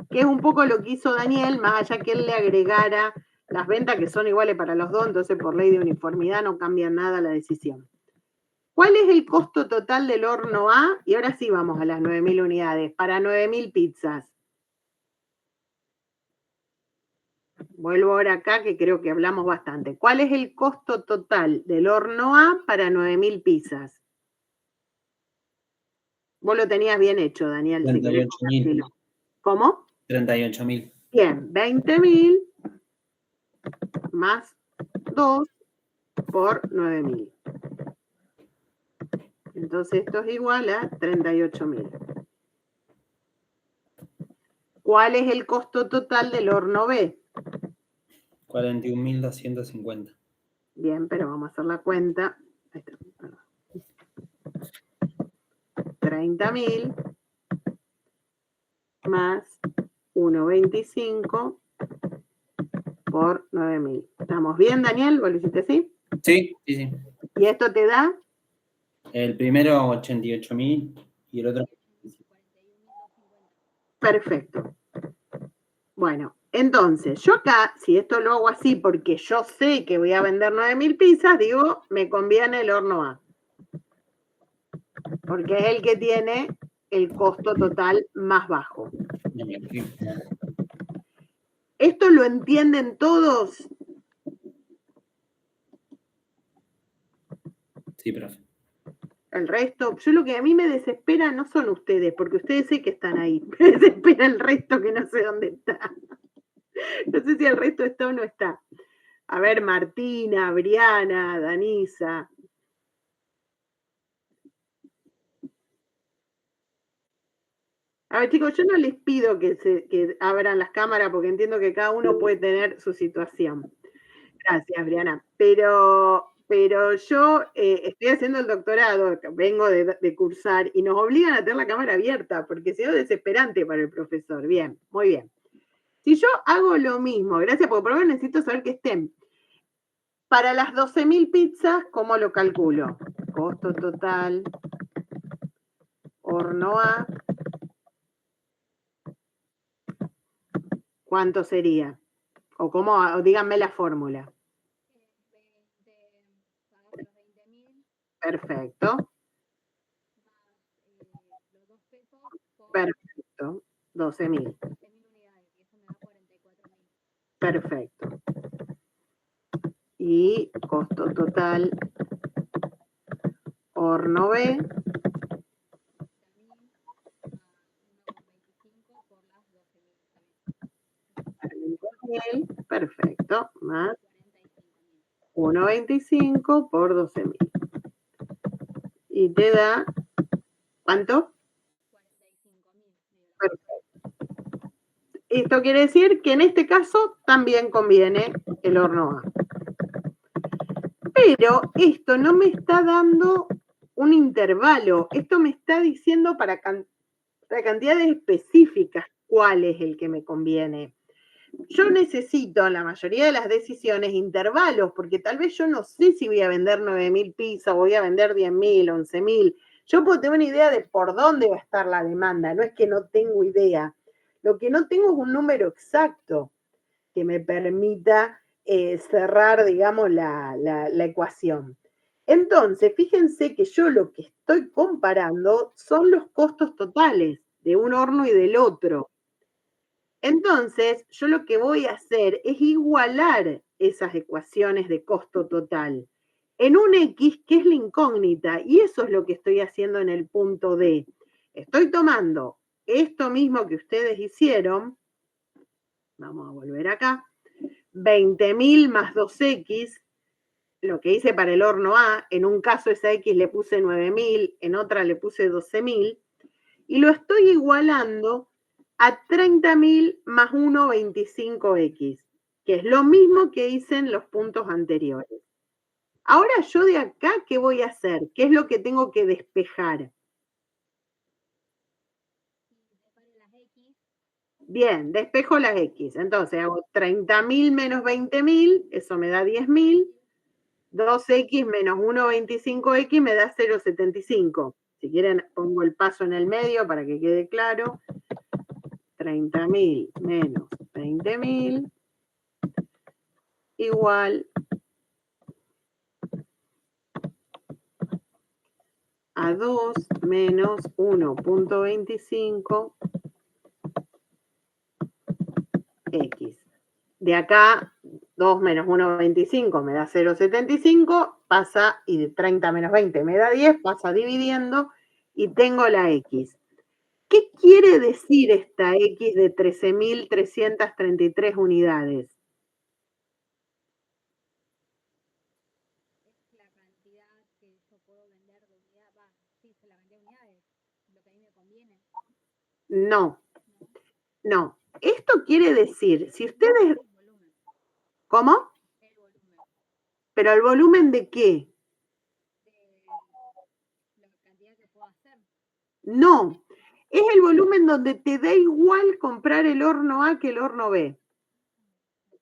que es un poco lo que hizo Daniel, más allá que él le agregara las ventas que son iguales para los dos, entonces por ley de uniformidad no cambia nada la decisión. ¿Cuál es el costo total del horno A? Y ahora sí vamos a las 9.000 unidades, para 9.000 pizzas. Vuelvo ahora acá, que creo que hablamos bastante. ¿Cuál es el costo total del horno A para 9.000 pizzas? Vos lo tenías bien hecho, Daniel. 38.000. ¿Cómo? 38.000. Bien, 20.000 más 2 por 9.000. Entonces esto es igual a 38.000. ¿Cuál es el costo total del horno B? 41.250. Bien, pero vamos a hacer la cuenta. Ahí está, perdón. 30.000 más 1,25 por 9.000. ¿Estamos bien, Daniel? ¿Vos lo hiciste así? Sí, sí, sí. ¿Y esto te da? El primero 88.000 y el otro. Perfecto. Bueno, entonces, yo acá, si esto lo hago así porque yo sé que voy a vender 9.000 pizzas, digo, me conviene el horno A. Porque es el que tiene el costo total más bajo. ¿Esto lo entienden todos? Sí, profe. El resto, yo lo que a mí me desespera no son ustedes, porque ustedes sé que están ahí. Me desespera el resto que no sé dónde está. No sé si el resto está o no está. A ver, Martina, Briana, Danisa. A ver, chicos, yo no les pido que abran las cámaras porque entiendo que cada uno puede tener su situación. Gracias, Briana. Pero yo estoy haciendo el doctorado, vengo de cursar y nos obligan a tener la cámara abierta porque si no es desesperante para el profesor. Bien, muy bien. Si yo hago lo mismo, gracias, porque por lo menos necesito saber que estén. Para las 12.000 pizzas, ¿cómo lo calculo? Costo total, horno A. ¿Cuánto sería? O díganme la fórmula. Perfecto. Perfecto. 12.000. Perfecto. Y costo total horno B. Perfecto. Más 1,25 por 12.000. Y te da, ¿cuánto? 45.000. Perfecto. Esto quiere decir que en este caso también conviene el horno A. Pero esto no me está dando un intervalo. Esto me está diciendo para cantidades específicas cuál es el que me conviene. Yo necesito en la mayoría de las decisiones intervalos, porque tal vez yo no sé si voy a vender 9.000 pizzas, voy a vender 10.000, 11.000. Yo puedo tener una idea de por dónde va a estar la demanda, no es que no tengo idea. Lo que no tengo es un número exacto que me permita cerrar, digamos, la ecuación. Entonces, fíjense que yo lo que estoy comparando son los costos totales de un horno y del otro. Entonces, yo lo que voy a hacer es igualar esas ecuaciones de costo total en un X que es la incógnita, y eso es lo que estoy haciendo en el punto D. Estoy tomando esto mismo que ustedes hicieron, vamos a volver acá, 20.000 más 2X, lo que hice para el horno A, en un caso esa X le puse 9.000, en otra le puse 12.000, y lo estoy igualando a 30.000 más 1,25X, que es lo mismo que hice en los puntos anteriores. Ahora yo de acá, ¿qué voy a hacer? ¿Qué es lo que tengo que despejar? Bien, despejo las X. Entonces hago 30.000 menos 20.000, eso me da 10.000. 2X menos 1,25X me da 0,75. Si quieren, pongo el paso en el medio para que quede claro. 30.000 menos 20.000 igual a 2 menos 1,25 X. De acá, 2 menos 1,25 me da 0,75, pasa, y de 30 menos 20 me da 10, pasa dividiendo, y tengo la X. ¿Qué quiere decir esta X de 13.333 unidades? Es la cantidad que yo puedo vender de unidades. Sí, es la cantidad de unidades. Lo que a mí me conviene. No, no. Esto quiere decir, si ustedes... El volumen. ¿Cómo? El volumen. ¿Pero el volumen de qué? De la cantidad que puedo hacer. No, es el volumen donde te da igual comprar el horno A que el horno B.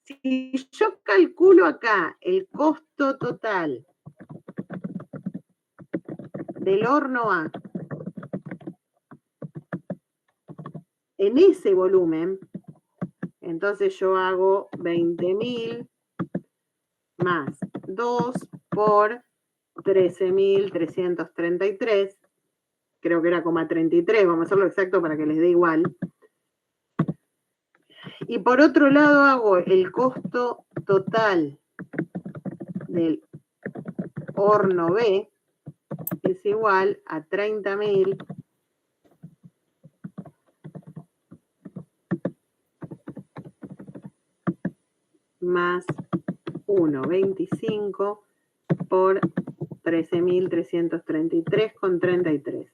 Si yo calculo acá el costo total del horno A en ese volumen, entonces yo hago 20.000 más 2 por 13.333, creo que era 33, vamos a hacerlo exacto para que les dé igual. Y por otro lado hago el costo total del horno B, es igual a 30.000 más 1,25 por 13.333,33.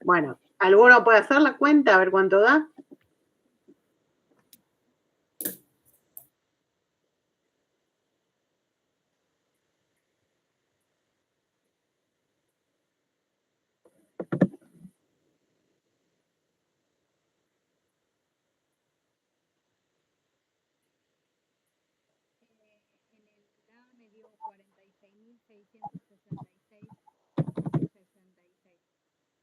Bueno, ¿alguno puede hacer la cuenta? A ver cuánto da. En el A me dio 46.666.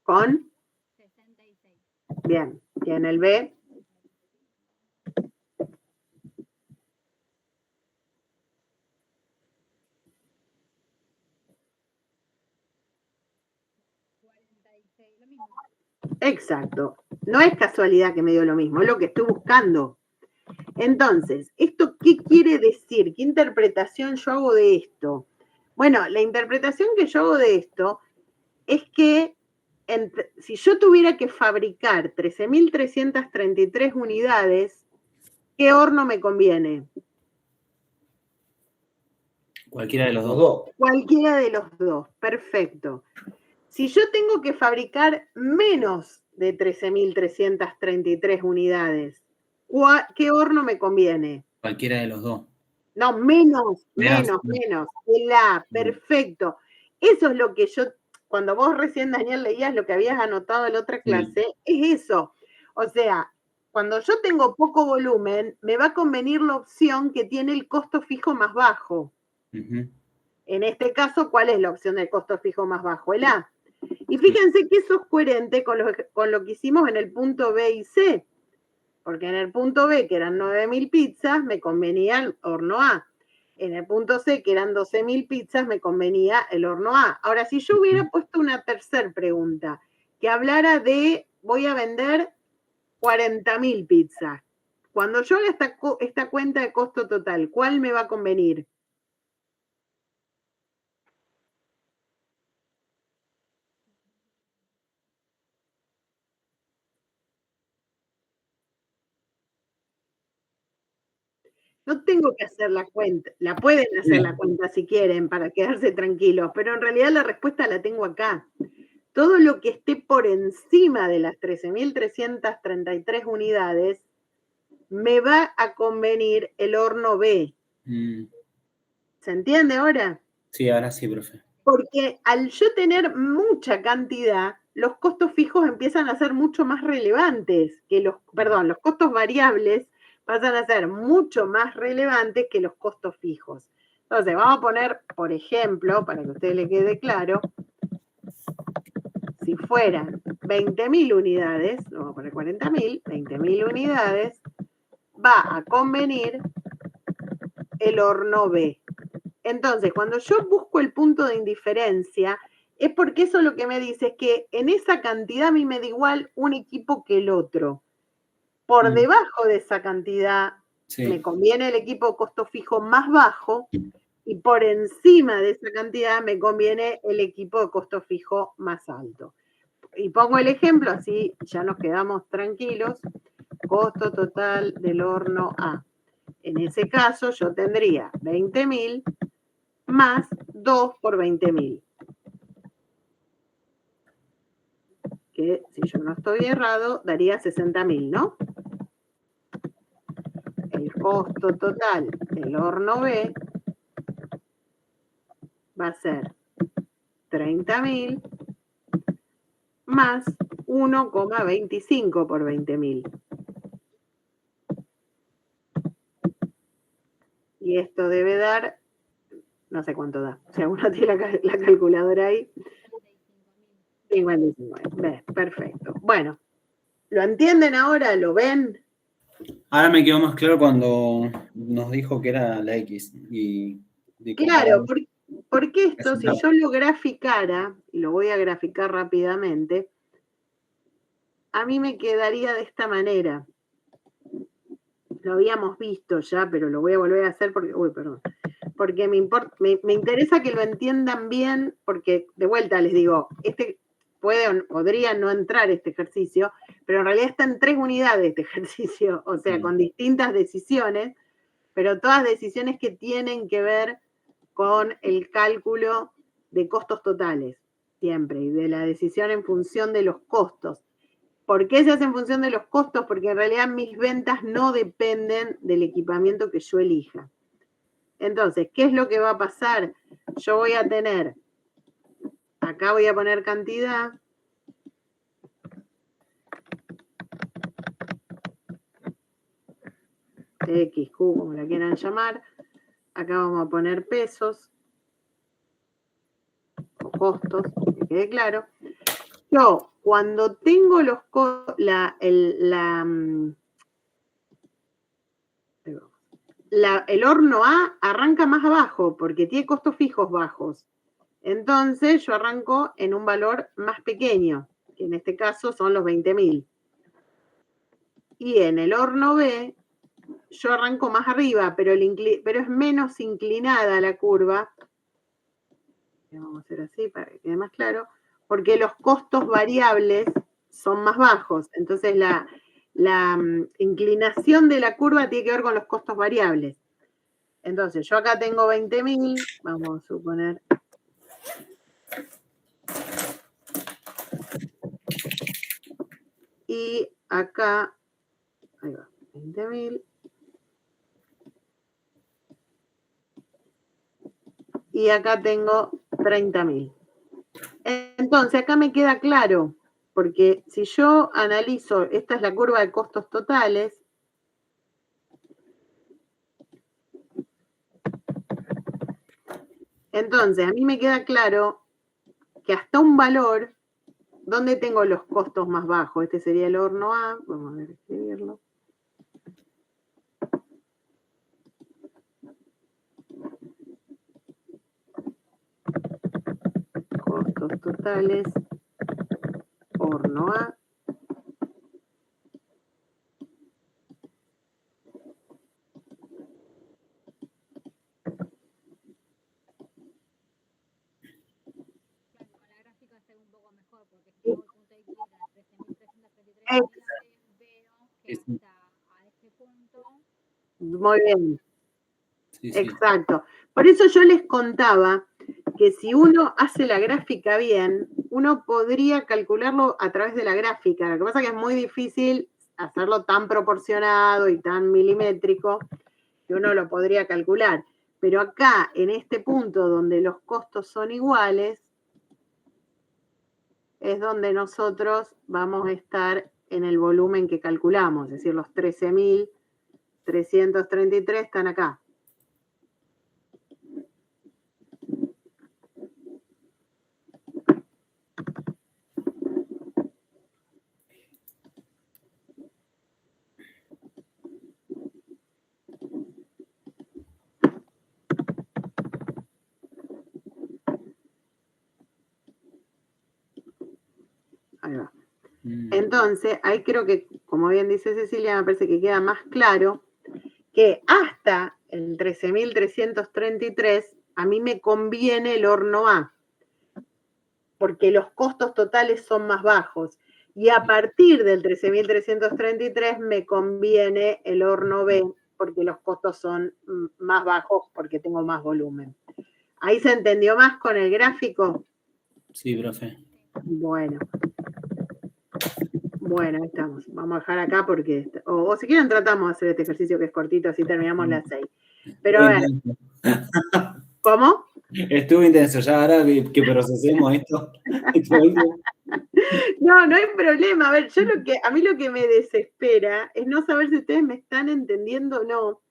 ¿Con? 66. Bien. Y en el B, 46, lo mismo. exacto. No es casualidad que me dio lo mismo, es lo que estoy buscando. Entonces, ¿esto qué quiere decir? ¿Qué interpretación yo hago de esto? Bueno, la interpretación que yo hago de esto es que si yo tuviera que fabricar 13.333 unidades, ¿qué horno me conviene? Cualquiera de los dos. Cualquiera de los dos, perfecto. Si yo tengo que fabricar menos de 13.333 unidades, ¿qué horno me conviene? Cualquiera de los dos. No, menos. El A, perfecto. Eso es lo que yo, cuando vos recién, Daniel, leías lo que habías anotado en la otra clase, es eso. O sea, cuando yo tengo poco volumen, me va a convenir la opción que tiene el costo fijo más bajo. Uh-huh. En este caso, ¿cuál es la opción del costo fijo más bajo? El A. Y fíjense que eso es coherente con lo que hicimos en el punto B y C. Porque en el punto B, que eran 9.000 pizzas, me convenía el horno A. En el punto C, que eran 12.000 pizzas, me convenía el horno A. Ahora, si yo hubiera puesto una tercera pregunta, que hablara de, voy a vender 40.000 pizzas. Cuando yo haga esta cuenta de costo total, ¿cuál me va a convenir? No tengo que hacer la cuenta, la pueden hacer la cuenta si quieren para quedarse tranquilos, pero en realidad la respuesta la tengo acá. Todo lo que esté por encima de las 13.333 unidades, me va a convenir el horno B. ¿Se entiende ahora? Sí, ahora sí, profe. Porque al yo tener mucha cantidad, los costos fijos empiezan a ser mucho más relevantes que los costos variables pasan a ser mucho más relevantes que los costos fijos. Entonces, vamos a poner, por ejemplo, para que a usted le quede claro, si fueran 20.000 unidades, vamos a poner 40.000, 20.000 unidades, va a convenir el horno B. Entonces, cuando yo busco el punto de indiferencia, es porque eso lo que me dice es que en esa cantidad a mí me da igual un equipo que el otro. Por debajo de esa cantidad me conviene el equipo costo fijo más bajo y por encima de esa cantidad me conviene el equipo de costo fijo más alto. Y pongo el ejemplo, así ya nos quedamos tranquilos. Costo total del horno A. En ese caso yo tendría 20.000 más 2 por 20.000. Que si yo no estoy errado, daría 60.000, ¿no? El costo total del horno B va a ser 30.000 más 1,25 por 20.000. Y esto debe dar, no sé cuánto da. Si alguno tiene la calculadora ahí. 55.000. Perfecto. Bueno, ¿lo entienden ahora? ¿Lo ven? Ahora me quedó más claro cuando nos dijo que era la X. Claro, porque esto, si yo lo graficara, y lo voy a graficar rápidamente, a mí me quedaría de esta manera. Lo habíamos visto ya, pero lo voy a volver a hacer porque me interesa que lo entiendan bien, porque de vuelta les digo, podría no entrar este ejercicio, pero en realidad está en 3 unidades este ejercicio, o sea, con distintas decisiones, pero todas decisiones que tienen que ver con el cálculo de costos totales, siempre, y de la decisión en función de los costos. ¿Por qué se hace en función de los costos? Porque en realidad mis ventas no dependen del equipamiento que yo elija. Entonces, ¿qué es lo que va a pasar? Yo voy a tener, acá voy a poner cantidad, XQ, como la quieran llamar, acá vamos a poner pesos, o costos, que quede claro. Yo, cuando tengo el horno A arranca más abajo porque tiene costos fijos bajos. Entonces yo arranco en un valor más pequeño, que en este caso son los 20.000. Y en el horno B yo arranco más arriba, pero es menos inclinada la curva. Vamos a hacer así para que quede más claro, porque los costos variables son más bajos. Entonces la inclinación de la curva tiene que ver con los costos variables. Entonces yo acá tengo 20.000, vamos a suponer. Y acá, ahí va, 20.000. Y acá tengo 30.000. Entonces, acá me queda claro, porque si yo analizo, esta es la curva de costos totales. Entonces, a mí me queda claro que hasta un valor, ¿dónde tengo los costos más bajos? Este sería el horno A, vamos a ver, escribirlo. Costos totales, horno A. Muy bien. Sí. Exacto. Por eso yo les contaba que si uno hace la gráfica bien, uno podría calcularlo a través de la gráfica. Lo que pasa es que es muy difícil hacerlo tan proporcionado y tan milimétrico que uno lo podría calcular. Pero acá, en este punto donde los costos son iguales, es donde nosotros vamos a estar en el volumen que calculamos, es decir, los 13.333 están acá. Ahí va. Entonces, ahí creo que, como bien dice Cecilia, me parece que queda más claro que hasta el 13.333 a mí me conviene el horno A, porque los costos totales son más bajos. Y a partir del 13.333 me conviene el horno B, porque los costos son más bajos, porque tengo más volumen. ¿Ahí se entendió más con el gráfico? Sí, profe. Bueno, ahí estamos. Vamos a dejar acá porque... O si quieren tratamos de hacer este ejercicio que es cortito, así terminamos las 6. Pero a ver... ¿Cómo? Estuvo intenso, ya ahora que procesemos esto. No, no hay problema. A ver, a mí lo que me desespera es no saber si ustedes me están entendiendo o no.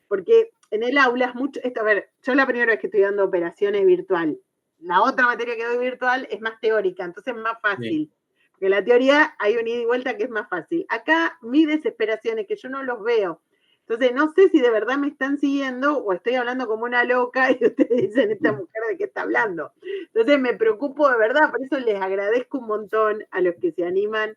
Porque en el aula es mucho... a ver, yo la primera vez que estoy dando operaciones virtual. La otra materia que doy virtual es más teórica, entonces es más fácil. Sí. Porque la teoría hay un ida y vuelta que es más fácil. Acá mi desesperación es que yo no los veo. Entonces no sé si de verdad me están siguiendo o estoy hablando como una loca y ustedes dicen, esta mujer de qué está hablando. Entonces me preocupo de verdad, por eso les agradezco un montón a los que se animan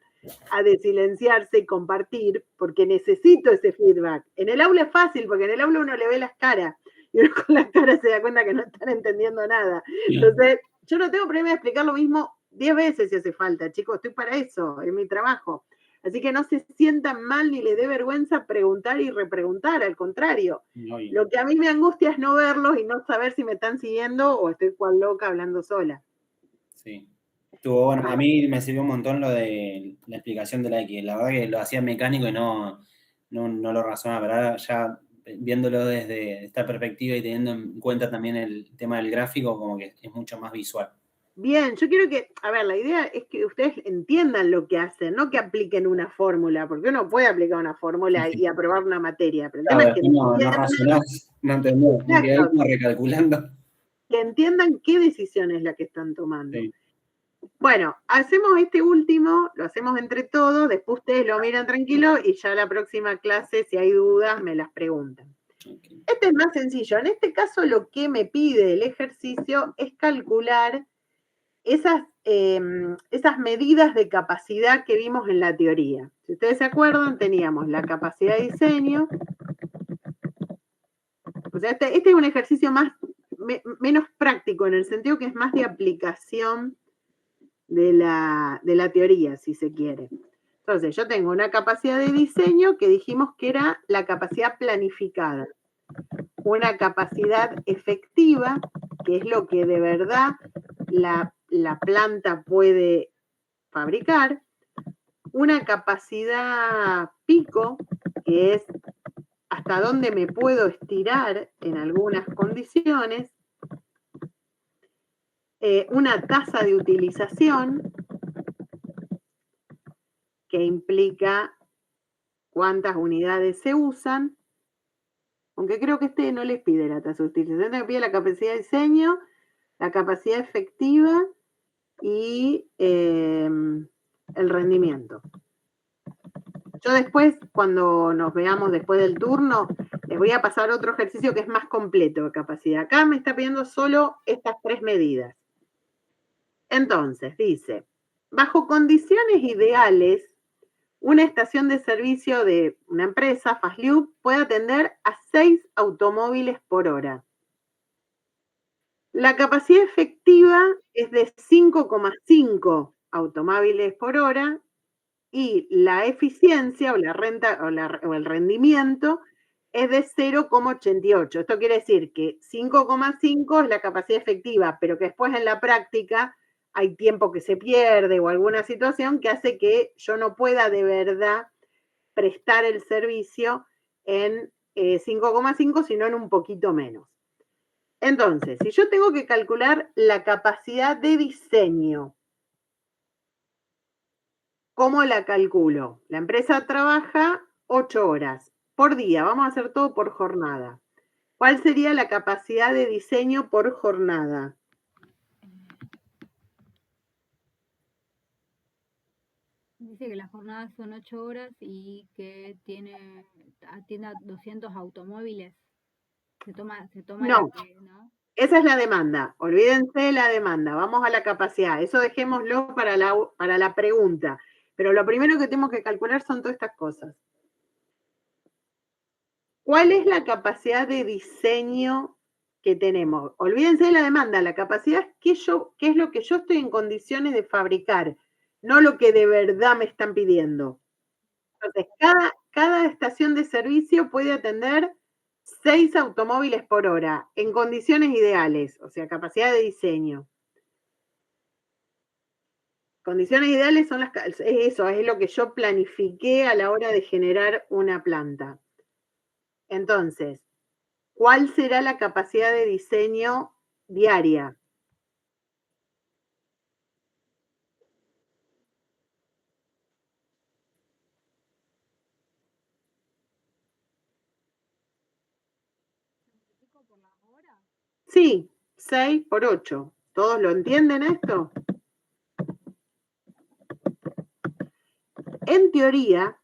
a desilenciarse y compartir, porque necesito ese feedback. En el aula es fácil, porque en el aula uno le ve las caras y uno con las caras se da cuenta que no están entendiendo nada. Entonces, yo no tengo problema de explicar lo mismo 10 veces si hace falta, chicos, estoy para eso, es mi trabajo. Así que no se sientan mal ni les dé vergüenza preguntar y repreguntar, al contrario. Lo que a mí me angustia es no verlos y no saber si me están siguiendo o estoy cual loca hablando sola. Sí. Estuvo bueno, a mí me sirvió un montón lo de la explicación de la X. La verdad que lo hacía mecánico y no lo razonaba, pero ahora ya viéndolo desde esta perspectiva y teniendo en cuenta también el tema del gráfico, como que es mucho más visual. Bien, yo quiero que, a ver, la idea es que ustedes entiendan lo que hacen, no que apliquen una fórmula, porque uno puede aplicar una fórmula y aprobar una materia, pero el tema es que no razonás, no entendés, hay que ir como recalculando. Que entiendan qué decisión es la que están tomando. Sí. Bueno, hacemos este último, lo hacemos entre todos, después ustedes lo miran tranquilo y ya la próxima clase, si hay dudas, me las preguntan. Okay. Este es más sencillo. En este caso, lo que me pide el ejercicio es calcular esas medidas de capacidad que vimos en la teoría. Si ustedes se acuerdan, teníamos la capacidad de diseño. O sea, este es un ejercicio menos práctico, en el sentido que es más de aplicación de la teoría, si se quiere. Entonces, yo tengo una capacidad de diseño que dijimos que era la capacidad planificada. Una capacidad efectiva, que es lo que de verdad la planta puede fabricar. Una capacidad pico, que es hasta dónde me puedo estirar en algunas condiciones. Una tasa de utilización, que implica cuántas unidades se usan, aunque creo que no les pide la tasa de utilización, les pide la capacidad de diseño, la capacidad efectiva y el rendimiento. Yo después, cuando nos veamos después del turno, les voy a pasar otro ejercicio que es más completo de capacidad. Acá me está pidiendo solo estas 3 medidas. Entonces, dice, bajo condiciones ideales, una estación de servicio de una empresa, Fastloop, puede atender a 6 automóviles por hora. La capacidad efectiva es de 5,5 automóviles por hora y la eficiencia o la renta o el rendimiento es de 0,88. Esto quiere decir que 5,5 es la capacidad efectiva, pero que después en la práctica hay tiempo que se pierde o alguna situación que hace que yo no pueda de verdad prestar el servicio en 5,5, sino en un poquito menos. Entonces, si yo tengo que calcular la capacidad de diseño, ¿cómo la calculo? La empresa trabaja 8 horas por día, vamos a hacer todo por jornada. ¿Cuál sería la capacidad de diseño por jornada? Dice que las jornadas son 8 horas y que atiende a 200 automóviles. Se toma No. ¿no? Esa es la demanda. Olvídense de la demanda. Vamos a la capacidad. Eso dejémoslo para la pregunta. Pero lo primero que tenemos que calcular son todas estas cosas. ¿Cuál es la capacidad de diseño que tenemos? Olvídense de la demanda. La capacidad es qué es lo que yo estoy en condiciones de fabricar, no lo que de verdad me están pidiendo. Entonces, cada estación de servicio puede atender 6 automóviles por hora en condiciones ideales, o sea, capacidad de diseño. Condiciones ideales son eso, es lo que yo planifiqué a la hora de generar una planta. Entonces, ¿cuál será la capacidad de diseño diaria? ¿Por las horas? Sí, 6 por 8. ¿Todos lo entienden esto? En teoría,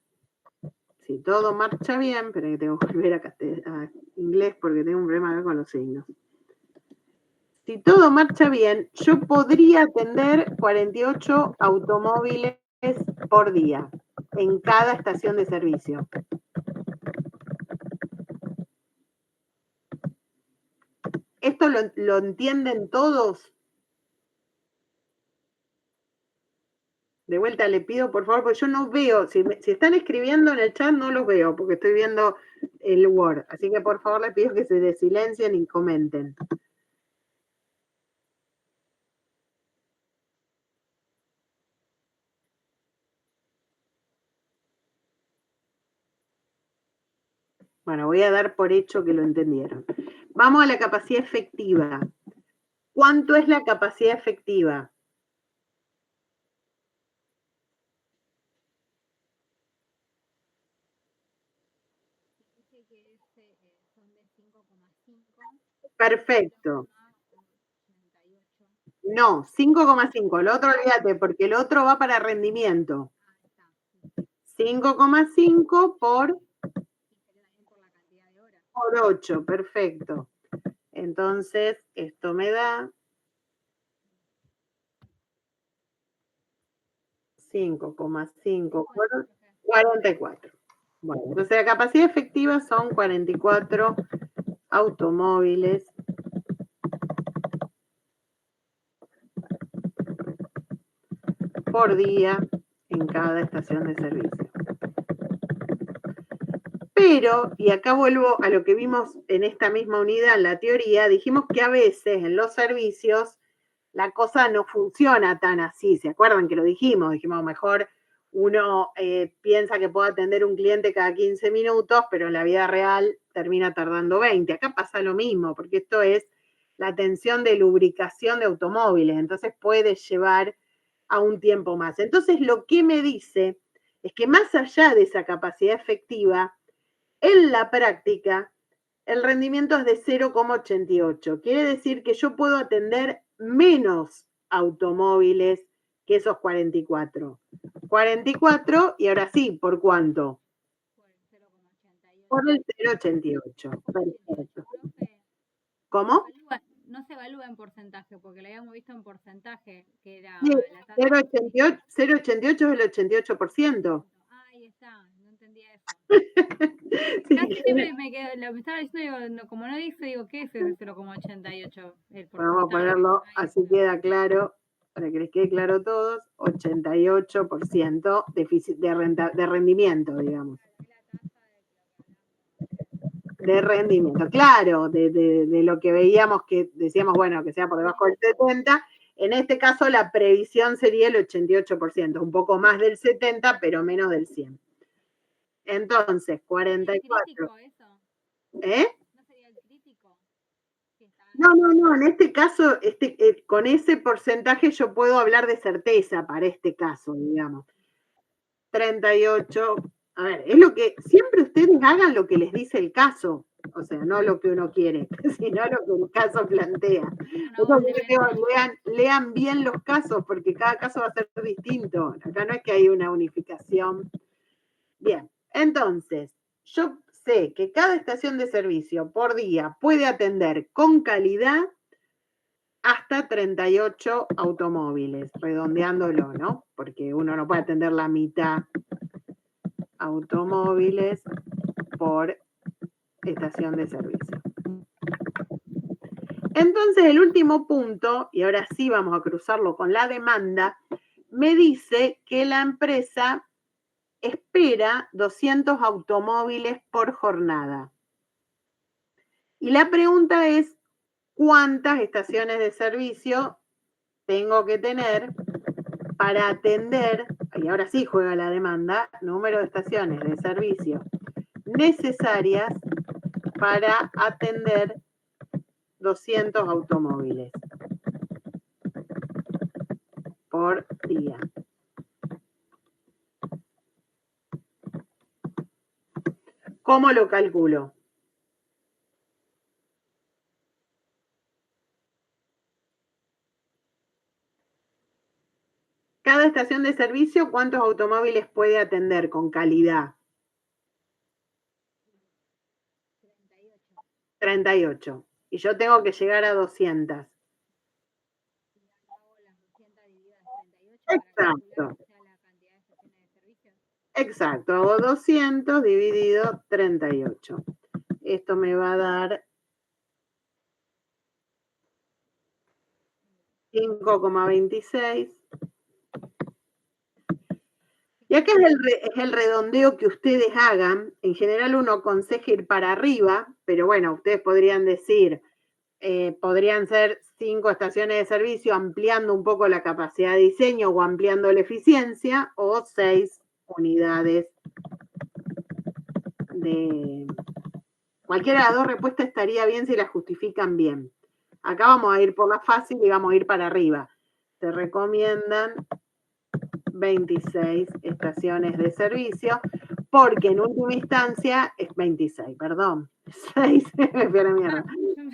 si todo marcha bien, pero que tengo que volver a inglés porque tengo un problema acá con los signos. Si todo marcha bien, yo podría atender 48 automóviles por día en cada estación de servicio. ¿Esto lo entienden todos? De vuelta le pido, por favor, porque yo no veo, si están escribiendo en el chat no los veo, porque estoy viendo el Word. Así que por favor les pido que se desilencien y comenten. Bueno, voy a dar por hecho que lo entendieron. Vamos a la capacidad efectiva. ¿Cuánto es la capacidad efectiva? Dice que son de 5,5. Perfecto. No, 5,5. El otro olvídate, porque el otro va para rendimiento. 5,5 por 8, perfecto. Entonces, esto me da 5,5 por 44. Bueno, entonces la capacidad efectiva son 44 automóviles por día en cada estación de servicio. Pero, y acá vuelvo a lo que vimos en esta misma unidad, en la teoría, dijimos que a veces en los servicios la cosa no funciona tan así. ¿Se acuerdan que lo dijimos? Dijimos, mejor uno piensa que puede atender un cliente cada 15 minutos, pero en la vida real termina tardando 20. Acá pasa lo mismo, porque esto es la atención de lubricación de automóviles, entonces puede llevar a un tiempo más. Entonces, lo que me dice es que más allá de esa capacidad efectiva, en la práctica, el rendimiento es de 0,88. Quiere decir que yo puedo atender menos automóviles que esos 44. 44, y ahora sí, ¿por cuánto? Por el 0,88. Perfecto. ¿Cómo? No se evalúa en porcentaje, porque lo habíamos visto en porcentaje, que era Sí, la tasa. 0,88 es el 88%. Ahí está, no entendía eso. Sí, Casi siempre me estaba diciendo, digo, como no dice, digo, ¿qué es ese 0,88? Vamos a ponerlo, así queda claro, para que les quede claro a todos, 88% de rendimiento, digamos. De rendimiento, claro, de lo que veíamos que decíamos, bueno, que sea por debajo del 70%. En este caso la previsión sería el 88%, un poco más del 70%, pero menos del 100%. Entonces, 44. ¿Crítico eso? ¿Eh? ¿No sería el crítico? No, en este caso, con ese porcentaje yo puedo hablar de certeza para este caso, digamos. 38, a ver, es lo que, siempre ustedes hagan lo que les dice el caso, o sea, no lo que uno quiere, sino lo que el caso plantea. Lean bien los casos, porque cada caso va a ser distinto, acá no es que hay una unificación. Bien, entonces, yo sé que cada estación de servicio por día puede atender con calidad hasta 38 automóviles, redondeándolo, ¿no? Porque uno no puede atender la mitad automóviles por estación de servicio. Entonces, el último punto, y ahora sí vamos a cruzarlo con la demanda, me dice que la empresa espera 200 automóviles por jornada. Y la pregunta es, ¿cuántas estaciones de servicio tengo que tener para atender, y ahora sí juega la demanda, número de estaciones de servicio necesarias para atender 200 automóviles por día? ¿Cómo lo calculo? Cada estación de servicio, ¿cuántos automóviles puede atender con calidad? 38. Y yo tengo que llegar a 200. Exacto. Exacto, hago 200 dividido 38. Esto me va a dar 5,26. Y acá es el redondeo que ustedes hagan. En general uno aconseja ir para arriba, pero bueno, ustedes podrían decir, podrían ser 5 estaciones de servicio ampliando un poco la capacidad de diseño o ampliando la eficiencia, o 6 unidades de... Cualquiera de las dos respuestas estaría bien si las justifican bien. Acá vamos a ir por la fácil y vamos a ir para arriba. Se recomiendan 26 estaciones de servicio, porque en última instancia es 26, perdón. 6, me fui a la mierda.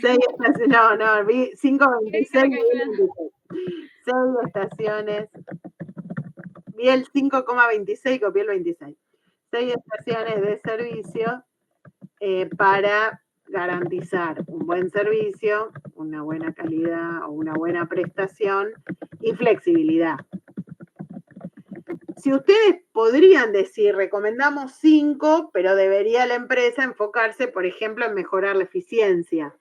6 estaciones, no, 5, 26, 6 estaciones. Vi el 5,26, copié el 26. 6 estaciones de servicio para garantizar un buen servicio, una buena calidad o una buena prestación y flexibilidad. Si ustedes podrían decir, recomendamos 5, pero debería la empresa enfocarse, por ejemplo, en mejorar la eficiencia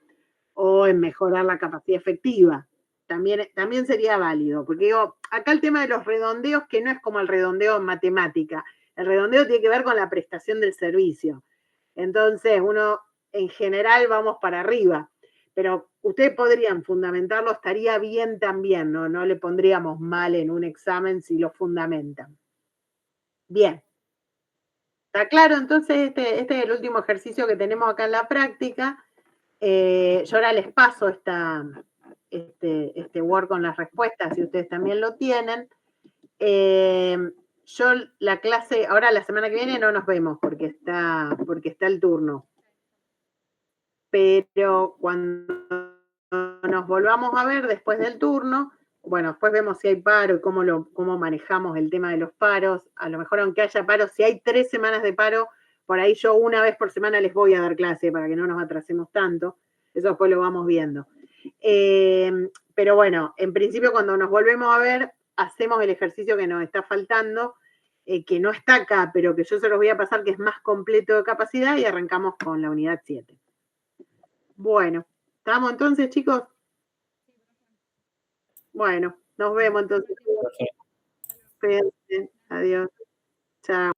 o en mejorar la capacidad efectiva. También sería válido, porque digo, acá el tema de los redondeos, que no es como el redondeo en matemática, el redondeo tiene que ver con la prestación del servicio. Entonces, uno en general vamos para arriba, pero ustedes podrían fundamentarlo, estaría bien también, no le pondríamos mal en un examen si lo fundamentan. Bien. ¿Está claro? Entonces, este es el último ejercicio que tenemos acá en la práctica. Yo ahora les paso este Word con las respuestas, si ustedes también lo tienen. Yo la clase, ahora la semana que viene no nos vemos porque está el turno. Pero cuando nos volvamos a ver después del turno, bueno, después vemos si hay paro y cómo manejamos el tema de los paros. A lo mejor aunque haya paro, si hay 3 semanas de paro, por ahí yo una vez por semana les voy a dar clase para que no nos atrasemos tanto. Eso después lo vamos viendo. Pero bueno, en principio cuando nos volvemos a ver, hacemos el ejercicio que nos está faltando, que no está acá, pero que yo se los voy a pasar, que es más completo de capacidad, y arrancamos con la unidad 7. Bueno, ¿estamos entonces, chicos? Bueno, nos vemos entonces. Cuídense. Adiós. Chao.